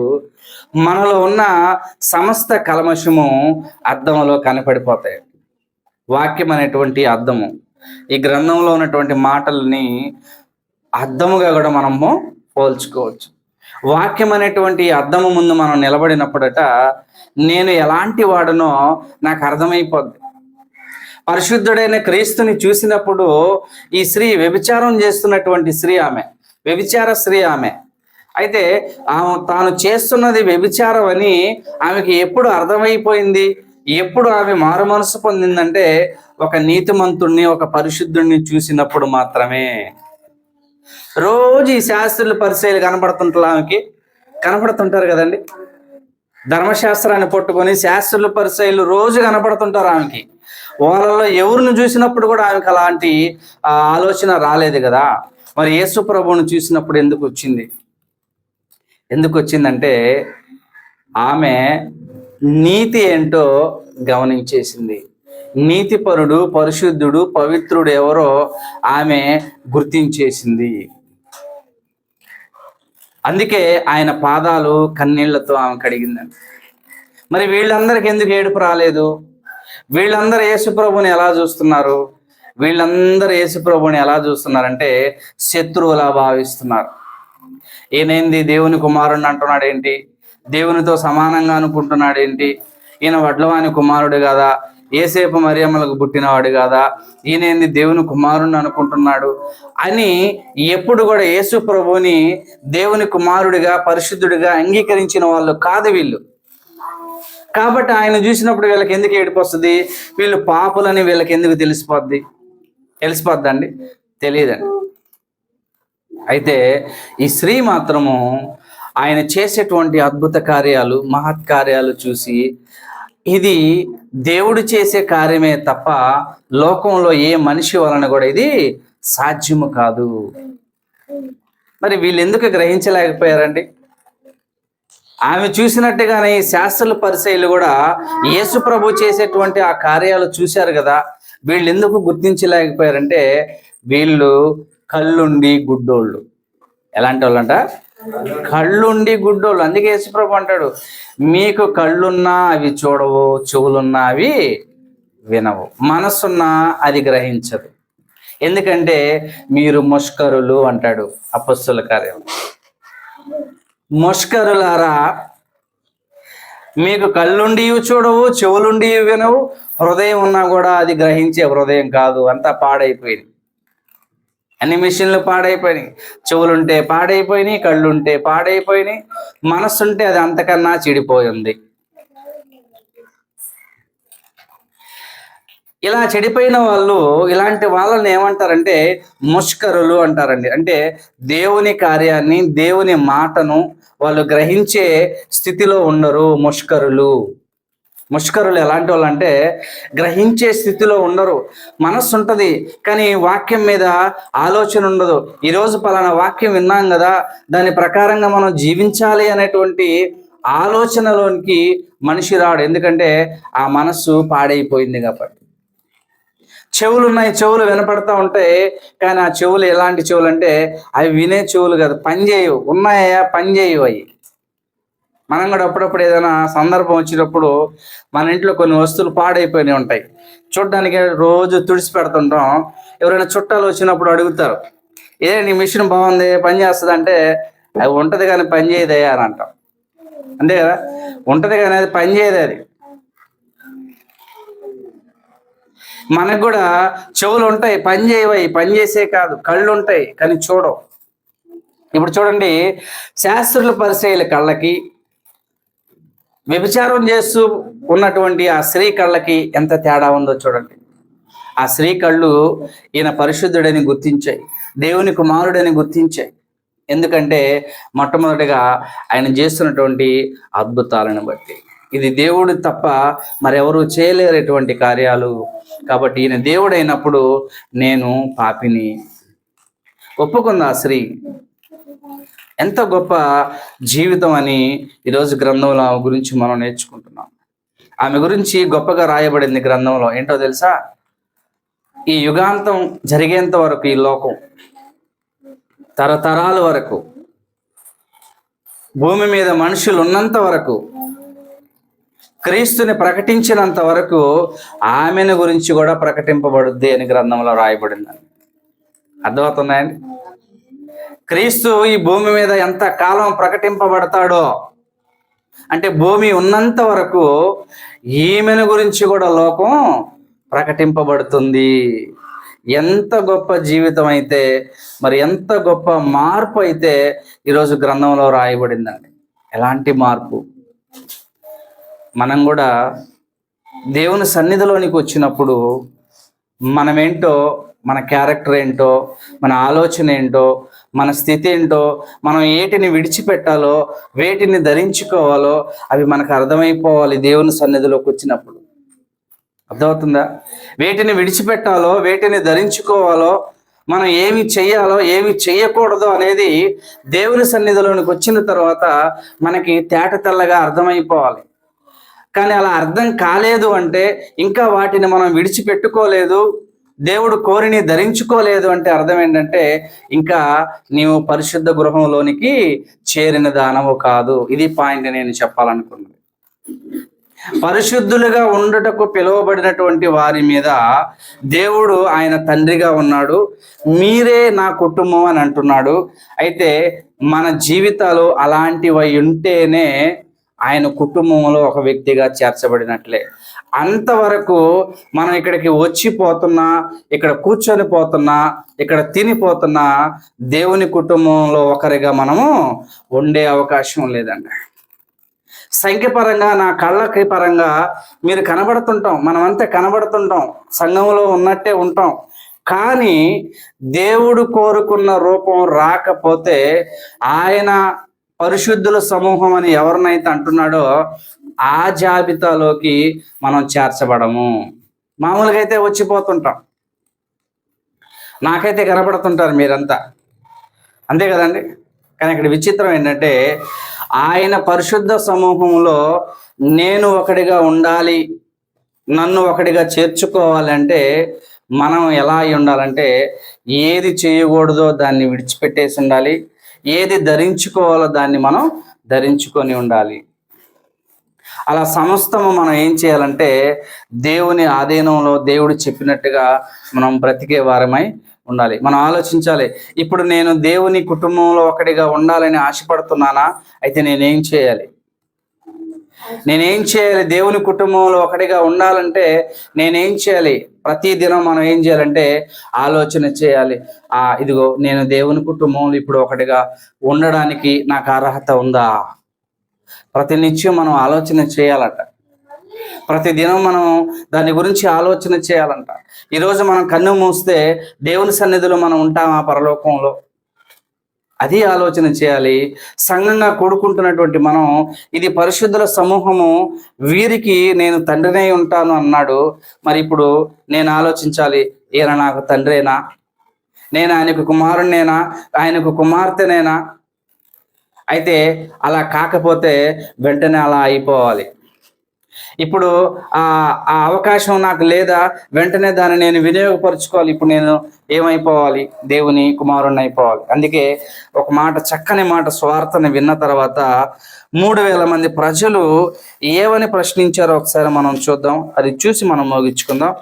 Speaker 1: మనలో ఉన్న సమస్త కల్మషము అద్దంలో కనపడిపోతాయి. వాక్యం అనేటువంటి అద్దము, ఈ గ్రంథంలో ఉన్నటువంటి మాటల్ని అద్దముగా కూడా మనము పోల్చుకోవచ్చు. వాక్యం అనేటువంటి అద్దము ముందు మనం నిలబడినప్పుడట నేను ఎలాంటి వాడనో నాకు అర్థమైపోద్ది. పరిశుద్ధుడైన క్రీస్తుని చూసినప్పుడు ఈ స్త్రీ వ్యభిచారం చేస్తున్నటువంటి స్త్రీ, ఆమె వ్యభిచార స్త్రీ ఆమె. అయితే తాను చేస్తున్నది వ్యభిచారం అని ఆమెకి ఎప్పుడు అర్థమైపోయింది? ఎప్పుడు ఆమె మారు మనసు పొందిందంటే ఒక నీతిమంతుణ్ణి, ఒక పరిశుద్ధుణ్ణి చూసినప్పుడు మాత్రమే. రోజు ఈ శాస్త్రులు పరిచయాలు కనపడుతుంటారు కదండి. ధర్మశాస్త్రాన్ని పట్టుకొని శాస్త్రులు పరిచయాలు రోజు కనపడుతుంటారు ఆమెకి. వాళ్ళలో ఎవరిని చూసినప్పుడు కూడా ఆమెకు అలాంటి ఆలోచన రాలేదు కదా. మరి యేసు ప్రభువును చూసినప్పుడు ఎందుకు వచ్చిందంటే ఆమె నీతి ఏంటో గమనించేసింది. నీతిపరుడు, పరిశుద్ధుడు, పవిత్రుడు ఎవరో ఆమె గుర్తించేసింది. అందుకే ఆయన పాదాలు కన్నీళ్లతో ఆమె కడిగిందండి. మరి వీళ్ళందరికీ ఎందుకు ఏడుపు రాలేదు? వీళ్ళందరూ యేసుప్రభుని ఎలా చూస్తున్నారు? వీళ్ళందరూ యేసుప్రభుని ఎలా చూస్తున్నారంటే శత్రువులా భావిస్తున్నారు. ఈయనేంది దేవుని కుమారుడిని అంటున్నాడు ఏంటి? దేవునితో సమానంగా అనుకుంటున్నాడు ఏంటి? ఈయన వడ్లవాని కుమారుడు కదా, ఏసేపు మరియమ్మలకు పుట్టినవాడు కదా, ఈయనేంది దేవుని కుమారుడిని అనుకుంటున్నాడు అని ఎప్పుడు కూడా యేసు ప్రభువుని దేవుని కుమారుడిగా, పరిశుద్ధుడిగా అంగీకరించిన వాళ్ళు కాదు వీళ్ళు. కాబట్టి ఆయన చూసినప్పుడు వీళ్ళకి ఎందుకు ఏడుపు వస్తుంది? వీళ్ళు పాపులని వీళ్ళకి ఎందుకు తెలిసిపోద్దండి? తెలియదండి. అయితే ఈ స్త్రీ మాత్రము ఆయన చేసేటువంటి అద్భుత కార్యాలు, మహత్కార్యాలు చూసి ఇది దేవుడు చేసే కార్యమే తప్ప లోకంలో ఏ మనిషి వలన కూడా ఇది సాధ్యము కాదు. మరి వీళ్ళు ఎందుకు గ్రహించలేకపోయారండి? ఆమె చూసినట్టుగానే ఈ శాస్త్రుల పరిసయ్యులు కూడా యేసు ప్రభు చేసేటువంటి ఆ కార్యాలు చూశారు కదా, వీళ్ళు ఎందుకు గుర్తించలేకపోయారంటే వీళ్ళు కళ్ళుండి గుడ్డోళ్ళు. ఎలాంటి వాళ్ళంట? కళ్ళుండి గుడ్డోళ్ళు. అందుకే యేసుప్రభు అంటాడు, మీకు కళ్ళున్నా అవి చూడవు, చెవులున్నా అవి వినవు, మనసున్నా అది గ్రహించదు. ఎందుకంటే మీరు ముష్కరులు అంటాడు అపొస్తలుల కార్యం. ముష్కరులారా, మీకు కళ్ళుండి చూడవు, చెవులుండి వినవు, హృదయం ఉన్నా కూడా అది గ్రహించే హృదయం కాదు. అంతా పాడైపోయింది. అన్ని మిషన్లు పాడైపోయినాయి. చెవులుంటే పాడైపోయినాయి, కళ్ళుంటే పాడైపోయినాయి, మనస్సుంటే అది అంతకన్నా చెడిపోయింది. ఇలా చెడిపోయిన వాళ్ళు, ఇలాంటి వాళ్ళని ఏమంటారంటే ముష్కరులు అంటారండి. అంటే దేవుని కార్యాన్ని, దేవుని మాటను వాళ్ళు గ్రహించే స్థితిలో ఉండరు. ముష్కరులు ఎలాంటి వాళ్ళు అంటే గ్రహించే స్థితిలో ఉండరు. మనస్సు ఉంటుంది కానీ వాక్యం మీద ఆలోచన ఉండదు. ఈరోజు పలానా వాక్యం విన్నాం కదా, దాని ప్రకారంగా మనం జీవించాలి అనేటువంటి ఆలోచనలోనికి మనిషి రాడు. ఎందుకంటే ఆ మనస్సు పాడైపోయింది కాబట్టి. చెవులు ఉన్నాయి, చెవులు వినపడతా ఉంటాయి, కానీ ఆ చెవులు ఎలాంటి చెవులు అంటే అవి వినే చెవులు కదా, పనిచేయవు. ఉన్నాయా? పనిచేయవు అవి. మనం కూడా అప్పుడప్పుడు ఏదైనా సందర్భం వచ్చినప్పుడు మన ఇంట్లో కొన్ని వస్తువులు పాడైపోయినాయి ఉంటాయి, చూడడానికి రోజు తుడిచి పెడుతుంటాం. ఎవరైనా చుట్టాలు వచ్చినప్పుడు అడుగుతారు, నీ మిషన్ బాగుంది, పని చేస్తుంది అంటే, అది ఉంటుంది కానీ పని చేయదయ్యా అని అంటాం. అంతే కదా, ఉంటుంది కానీ అది పని చేయదు. అది మనకు కూడా చెవులు ఉంటాయి, పని చేయవయి, పని చేసే కాదు. కళ్ళు ఉంటాయి కానీ చూడవు. ఇప్పుడు చూడండి, శాస్త్రుల పరిచయాల కళ్ళకి, వ్యభిచారం చేస్తూ ఉన్నటువంటి ఆ స్త్రీ కళ్ళకి ఎంత తేడా ఉందో చూడండి. ఆ స్త్రీ కళ్ళు ఈయన పరిశుద్ధుడని గుర్తించాయి, దేవుని కుమారుడని గుర్తించాయి. ఎందుకంటే మొట్టమొదటిగా ఆయన చేస్తున్నటువంటి అద్భుతాలను బట్టి. ఇది దేవుడు తప్ప మరెవరు చేయలేనటువంటి కార్యాలు. కాబట్టి ఈయన దేవుడు అయినప్పుడు నేను పాపిని ఒప్పుకుంది ఆ స్త్రీ. ఎంత గొప్ప జీవితం అని ఈరోజు గ్రంథంలో ఆమె గురించి మనం నేర్చుకుంటున్నాం. ఆమె గురించి గొప్పగా రాయబడింది గ్రంథంలో. ఏంటో తెలుసా? ఈ యుగాంతం జరిగేంత వరకు, ఈ లోకం తరతరాల వరకు, భూమి మీద మనుషులు ఉన్నంత వరకు, క్రీస్తుని ప్రకటించినంత వరకు ఆమెను గురించి కూడా ప్రకటింపబడుద్ది అని గ్రంథంలో రాయబడిందని. అర్థమవుతున్నాయండి? క్రీస్తు ఈ భూమి మీద ఎంత కాలం ప్రకటింపబడతాడో అంటే భూమి ఉన్నంత వరకు ఈమెను గురించి కూడా లోకం ప్రకటింపబడుతుంది. ఎంత గొప్ప జీవితం అయితే, మరి ఎంత గొప్ప మార్పు అయితే ఈరోజు గ్రంథంలో రాయబడిందండి. ఎలాంటి మార్పు! మనం కూడా దేవుని సన్నిధిలోనికి వచ్చినప్పుడు మనమేంటో, మన క్యారెక్టర్ ఏంటో, మన ఆలోచన ఏంటో, మన స్థితి ఏంటో, మనం వేటిని విడిచిపెట్టాలో, వేటిని ధరించుకోవాలో అవి మనకు అర్థమైపోవాలి దేవుని సన్నిధిలోకి వచ్చినప్పుడు. అర్థమవుతుందా? వేటిని విడిచిపెట్టాలో, వేటిని ధరించుకోవాలో, మనం ఏమి చెయ్యాలో, ఏమి చెయ్యకూడదో అనేది దేవుని సన్నిధిలోనికి వచ్చిన తర్వాత మనకి తేట తెల్లగా అర్థమైపోవాలి. కానీ అలా అర్థం కాలేదు అంటే, ఇంకా వాటిని మనం విడిచిపెట్టుకోలేదు, దేవుడు కోరిని ధరించుకోలేదు అంటే అర్థం ఏంటంటే, ఇంకా నీవు పరిశుద్ధ గృహంలోనికి చేరిన దానవు కాదు. ఇది పాయింట్ నేను చెప్పాలనుకున్నది. పరిశుద్ధులుగా ఉండుటకు పిలువబడినటువంటి వారి మీద దేవుడు ఆయన తండ్రిగా ఉన్నాడు. మీరే నా కుటుంబం అని అంటున్నాడు. అయితే మన జీవితాలు అలాంటివి ఉంటేనే ఆయన కుటుంబంలో ఒక వ్యక్తిగా చేర్చబడినట్లే. అంతవరకు మనం ఇక్కడికి వచ్చిపోతున్నా, ఇక్కడ కూర్చొని పోతున్నా, ఇక్కడ తినిపోతున్నా, దేవుని కుటుంబంలో ఒకరిగా మనము ఉండే అవకాశం లేదండి. సంఖ్యపరంగా, నా కళ్ళకి పరంగా మీరు కనబడుతుంటాం, మనమంతా కనబడుతుంటాం, సంఘంలో ఉన్నట్టే ఉంటాం. కానీ దేవుడు కోరుకున్న రూపం రాకపోతే, ఆయన పరిశుద్ధుల సమూహం అని ఎవరినైతే అంటున్నాడో ఆ జాబితాలోకి మనం చేర్చబడము. మామూలుగా అయితే వచ్చిపోతుంటాం, నాకైతే కనబడుతుంటారు మీరంతా, అంతే కదండి. కానీ ఇక్కడ విచిత్రం ఏంటంటే, ఆయన పరిశుద్ధ సమూహంలో నేను ఒకటిగా ఉండాలి, నన్ను ఒకటిగా చేర్చుకోవాలంటే మనం ఎలా ఉండాలంటే, ఏది చేయకూడదో దాన్ని విడిచిపెట్టేసి ఉండాలి, ఏది ధరించుకోవాలో దాన్ని మనం ధరించుకొని ఉండాలి. అలా సమస్తము మనం ఏం చేయాలంటే, దేవుని ఆధీనంలో దేవుడు చెప్పినట్టుగా మనం బ్రతికే వారమై ఉండాలి. మనం ఆలోచించాలి, ఇప్పుడు నేను దేవుని కుటుంబంలో ఒకటిగా ఉండాలని ఆశపడుతున్నానా? అయితే నేనేం చేయాలి? దేవుని కుటుంబంలో ఒకటిగా ఉండాలంటే నేనేం చేయాలి? ప్రతి దినం మనం ఏం చేయాలంటే ఆలోచన చేయాలి. ఇదిగో నేను దేవుని కుటుంబంలో ఇప్పుడు ఒకటిగా ఉండడానికి నాకు అర్హత ఉందా? ప్రతినిత్యం మనం ఆలోచన చేయాలట. ప్రతిదినం మనం దాని గురించి ఆలోచన చేయాలంట. ఈరోజు మనం కన్ను మూస్తే దేవుని సన్నిధిలో మనం ఉంటామా పరలోకంలో? అది ఆలోచన చేయాలి. సంఘంగా కూడుకుంటున్నటువంటి మనం, ఇది పరిశుద్ధుల సమూహము, వీరికి నేను తండ్రినై ఉంటాను అన్నాడు. మరి ఇప్పుడు నేను ఆలోచించాలి, ఈయన నాకు తండ్రేనా? నేను ఆయనకు కుమారుణ్ణేనా? ఆయనకు కుమార్తెనేనా? అయితే అలా కాకపోతే వెంటనే అలా అయిపోవాలి. ఇప్పుడు ఆ అవకాశం నాకు లేదా, వెంటనే దాన్ని నేను వినియోగపరుచుకోవాలి. ఇప్పుడు నేను ఏమైపోవాలి? దేవుని కుమారుణ్ణి అయిపోవాలి. అందుకే ఒక మాట, చక్కని మాట, స్వార్థని విన్న తర్వాత 3000 మంది ప్రజలు ఏమని ప్రశ్నించారో ఒకసారి మనం చూద్దాం. అది చూసి మనం ముగించుకుందాం.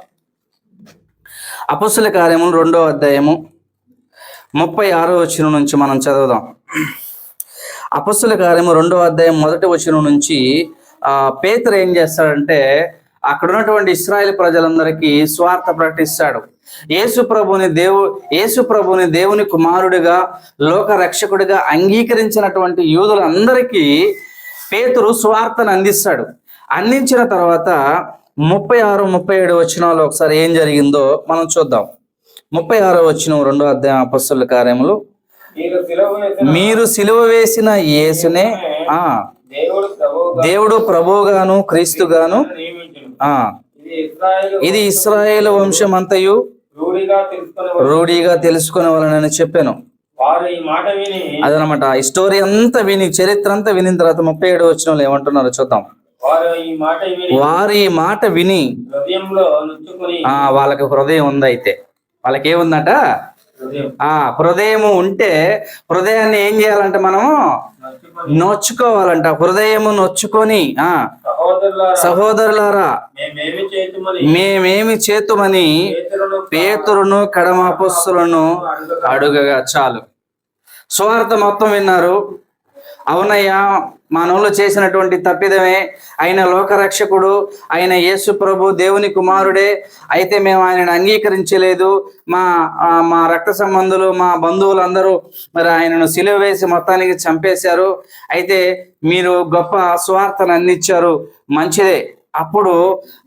Speaker 1: అపొస్తలుల కార్యములు 2వ అధ్యాయము 36వ వచనం నుంచి మనం చదువుదాం. అపొస్తలుల కార్యము 2వ అధ్యాయం 1వ వచనం నుంచి పేతురు ఏం చేస్తాడంటే, అక్కడ ఉన్నటువంటి ఇశ్రాయేలు ప్రజలందరికీ స్వార్థ ప్రకటిస్తాడు. యేసు ప్రభుని దేవుని కుమారుడిగా, లోక రక్షకుడిగా అంగీకరించినటువంటి యూదులందరికీ పేతురు స్వార్థను అందిస్తాడు. అందించిన తర్వాత 36, 37 వచనాలు ఒకసారి ఏం జరిగిందో మనం చూద్దాం. 36వ వచనం 2వ అధ్యాయం అపొస్తలుల కార్యములు, మీరు సిలువ వేసిన యేసునే దేవుడు ప్రభువుగాను క్రీస్తుగాను ఇది ఇశ్రాయేలు వంశం అంతయు రూఢిగా తెలుసుకునేవాళ్ళని చెప్పాను. అదనమాట. ఈ స్టోరీ అంతా విని, చరిత్ర అంతా వినిన తర్వాత 37వ వచనంలో ఏమంటున్నారో చూద్దాం. వారు ఈ మాట విని, వాళ్ళకి హృదయం ఉంది. అయితే వాళ్ళకి ఏముందట? హృదయం ఉంటే, హృదయాన్ని ఏం చేయాలంటే మనము నొచ్చుకోవాలంట. హృదయము నొచ్చుకొని, సహోదరులారా మేమేమి చేతుమని పేతురును కడమ అపొస్తలులను అడుగగా చాలు. సువార్త మొత్తం విన్నారు. అవునయ్యా, మనోళ్ళు చేసినటువంటి తప్పిదమే, ఆయన లోకరక్షకుడు, ఆయన యేసు ప్రభు దేవుని కుమారుడే, అయితే మేము ఆయనను అంగీకరించలేదు, మా రక్త సంబంధులు, మా బంధువులందరూ మరి ఆయనను సిలువ వేసి మొత్తానికి చంపేశారు. అయితే మీరు గొప్ప స్వార్థను అందించారు, మంచిదే. అప్పుడు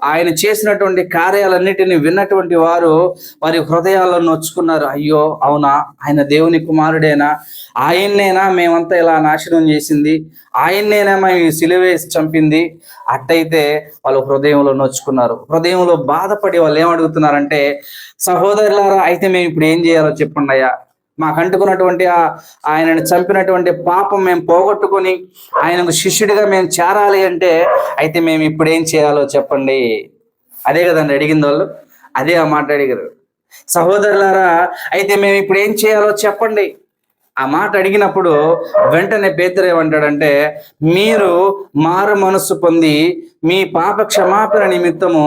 Speaker 1: ఆయన చేసినటువంటి కార్యాలన్నిటిని విన్నటువంటి వారు వారి హృదయాల్లో నొచ్చుకున్నారు. అయ్యో, అవునా, ఆయన దేవుని కుమారుడేనా? ఆయన్నేనా మేమంతా ఇలా నాశనం చేసింది? ఆయన్నేనా మేము సిలువేసి చంపింది? అట్టయితే వాళ్ళు హృదయంలో నొచ్చుకున్నారు. హృదయంలో బాధపడి వాళ్ళు ఏమడుగుతున్నారంటే, సహోదరులారా, అయితే మేము ఇప్పుడు ఏం చేయాలో చెప్పండి అయ్యా, మాకు అంటుకున్నటువంటి ఆయనను చంపినటువంటి పాపం మేము పోగొట్టుకొని ఆయనకు శిష్యుడిగా మేము చేరాలి అంటే అయితే మేము ఇప్పుడు ఏం చేయాలో చెప్పండి. అదే కదండి అడిగింది వాళ్ళు, అదే ఆ మాట అడిగారు. సహోదరులారా, అయితే మేము ఇప్పుడు ఏం చేయాలో చెప్పండి. ఆ మాట అడిగినప్పుడు వెంటనే పేతురు ఏమంటాడంటే, మీరు మారు మనస్సు పొంది మీ పాప క్షమాపణ నిమిత్తము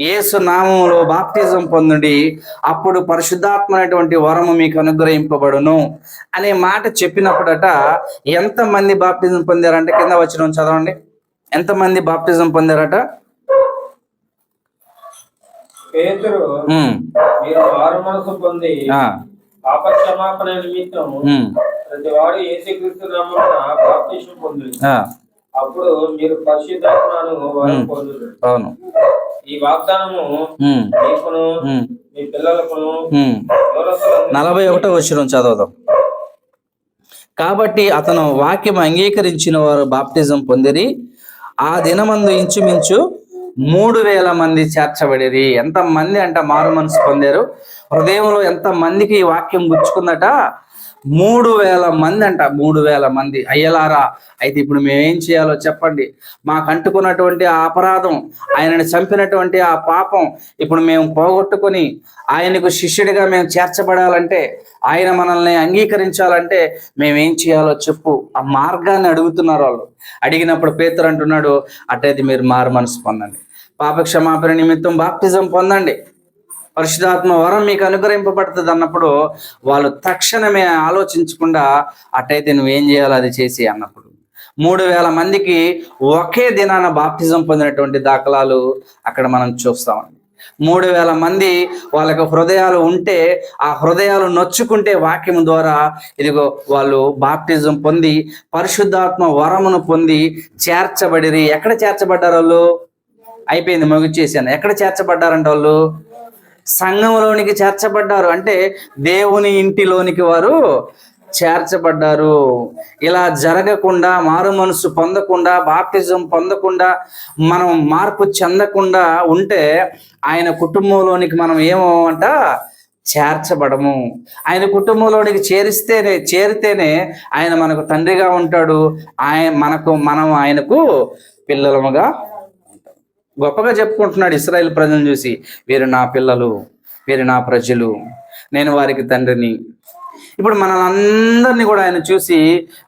Speaker 1: యేసు నామములో బాప్తిజం పొందుడి, అప్పుడు పరిశుద్ధాత్మ అనేటువంటి వరము మీకు అనుగ్రహింపబడును అనే మాట చెప్పినప్పుడట ఎంతమంది బాప్తిజం పొందారంటే, కింద వచనం చదవండి, ఎంతమంది బాప్తిజం పొందారట?
Speaker 2: పేతురు మీరు మారు మనసు పొంది పాప క్షమాపణ నిమిత్తం ప్రతివాడు యేసుక్రీస్తు నామమున బాప్తిస్మం పొందుడి, అప్పుడు మీరు పరిశుద్ధాత్మను వరం పొందుదురు.
Speaker 1: అవును,
Speaker 2: ఈ వాగ్దానము మీకును మీ పిల్లలకును.
Speaker 1: 41వ వచనం చదవదాం. కాబట్టి అతను వాక్యం అంగీకరించిన వారు బాప్తిజం పొందిరి. ఆ దినమందు ఇంచుమించు 3000 మంది చేర్చబడేది. ఎంతమంది అంట మారు మనసు పొందారు? హృదయంలో ఎంతమందికి ఈ వాక్యం గుచ్చుకుందట? 3000 మంది అంట, 3000 మంది. అయ్యలారా, అయితే ఇప్పుడు మేమేం చేయాలో చెప్పండి. మాకు అంటుకున్నటువంటి ఆ అపరాధం, ఆయనను చంపినటువంటి ఆ పాపం ఇప్పుడు మేము పోగొట్టుకొని ఆయనకు శిష్యుడిగా మేము చేర్చబడాలంటే, ఆయన మనల్ని అంగీకరించాలంటే మేమేం చేయాలో చెప్పు. ఆ మార్గాన్ని అడుగుతున్నారు వాళ్ళు. అడిగినప్పుడు పేతురు అంటున్నాడు, అట్టయితే మీరు మారు మనసు పొందండి, పాప క్షమాపణ నిమిత్తం బాప్తిజం పొందండి, పరిశుద్ధాత్మ వరం మీకు అనుగ్రహింపబడుతుంది అన్నప్పుడు వాళ్ళు తక్షణమే ఆలోచించకుండా అట్టయితే నువ్వేం చేయాలో అది చేసి అన్నప్పుడు 3000 మందికి ఒకే దినాన బాప్తిజం పొందినటువంటి దాఖలాలు అక్కడ మనం చూస్తామండి. 3000 మంది వాళ్ళకి హృదయాలు ఉంటే, ఆ హృదయాలు నొచ్చుకుంటే వాక్యం ద్వారా ఇదిగో వాళ్ళు బాప్తిజం పొంది పరిశుద్ధాత్మ వరమును పొంది చేర్చబడిరి. ఎక్కడ చేర్చబడ్డారు వాళ్ళు? అయిపోయింది, ముగిచేసాను. ఎక్కడ చేర్చబడ్డారంట వాళ్ళు? సంఘంలోనికి చేర్చబడ్డారు. అంటే దేవుని ఇంటిలోనికి వారు చేర్చబడ్డారు. ఇలా జరగకుండా, మారు మనసు పొందకుండా, బాప్తిజం పొందకుండా, మనం మార్పు చెందకుండా ఉంటే ఆయన కుటుంబంలోనికి మనం ఏమో అంట చేర్చబడము. ఆయన కుటుంబంలోనికి చేరితేనే ఆయన మనకు తండ్రిగా ఉంటాడు, మనం ఆయనకు పిల్లలముగా. గొప్పగా చెప్పుకుంటున్నాడు ఇశ్రాయేల్ ప్రజలను చూసి, వీరు నా పిల్లలు, వీరు నా ప్రజలు, నేను వారికి తండ్రిని. ఇప్పుడు మనల్ని కూడా ఆయన చూసి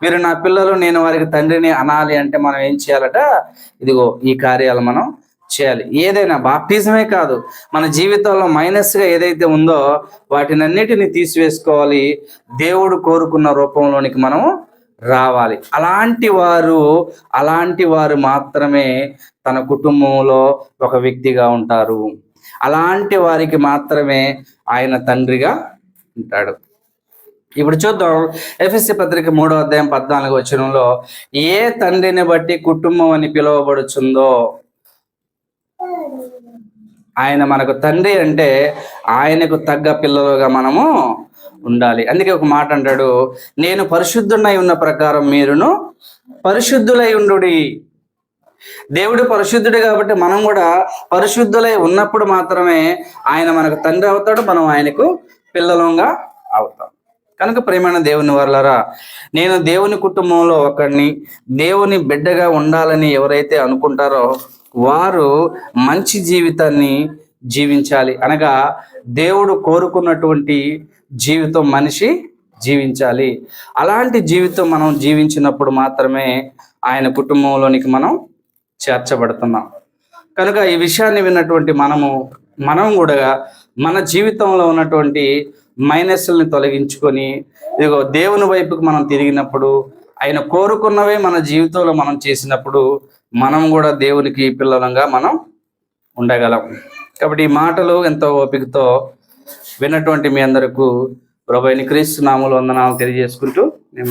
Speaker 1: వీరు నా పిల్లలు, నేను వారికి తండ్రిని అనాలి అంటే మనం ఏం చేయాలట? ఇదిగో ఈ కార్యాలు మనం చేయాలి. ఏదైనా బాప్టిజమే కాదు, మన జీవితంలో మైనస్గా ఏదైతే ఉందో వాటినన్నిటిని తీసివేసుకోవాలి. దేవుడు కోరుకున్న రూపంలోనికి మనం రావాలి. అలాంటి వారు మాత్రమే తన కుటుంబంలో ఒక వ్యక్తిగా ఉంటారు. అలాంటి వారికి మాత్రమే ఆయన తండ్రిగా ఉంటాడు. ఇప్పుడు చూద్దాం, ఎఫెసీ పత్రిక 3వ అధ్యాయం 14వ వచనంలో, ఏ తండ్రిని బట్టి కుటుంబం అని పిలువబడుచుందో, ఆయన మనకు తండ్రి అంటే ఆయనకు తగ్గ పిల్లలుగా మనము ఉండాలి. అందుకే ఒక మాట అంటాడు, నేను పరిశుద్ధుడై ఉన్న ప్రకారం మీరును పరిశుద్ధులై ఉండుడి. దేవుడు పరిశుద్ధుడు కాబట్టి మనం కూడా పరిశుద్ధులై ఉన్నప్పుడు మాత్రమే ఆయన మనకు తండ్రి అవుతాడు, మనం ఆయనకు పిల్లలంగా అవుతాం. కనుక ప్రియమైన దేవుని వారలారా, నేను దేవుని కుటుంబంలో ఒకడిని, దేవుని బిడ్డగా ఉండాలని ఎవరైతే అనుకుంటారో వారు మంచి జీవితాన్ని జీవించాలి. అనగా దేవుడు కోరుకున్నటువంటి జీవితం మనిషి జీవించాలి. అలాంటి జీవితం మనం జీవించినప్పుడు మాత్రమే ఆయన కుటుంబంలోనికి మనం చేర్చబడుతున్నాం. కనుక ఈ విషయాన్ని విన్నటువంటి మనం కూడా మన జీవితంలో ఉన్నటువంటి మైనస్ని తొలగించుకొని ఇదిగో దేవుని వైపుకి మనం తిరిగినప్పుడు, ఆయన కోరుకున్నవే మన జీవితంలో మనం చేసినప్పుడు మనం కూడా దేవునికి పిల్లలంగా మనం ఉండగలం. కాబట్టి ఈ మాటలు ఎంతో ఓపికతో విన్నటువంటి మీ అందరికీ ప్రభువైన క్రీస్తు నామములో వందనాలు తెలియజేసుకుంటూ నేను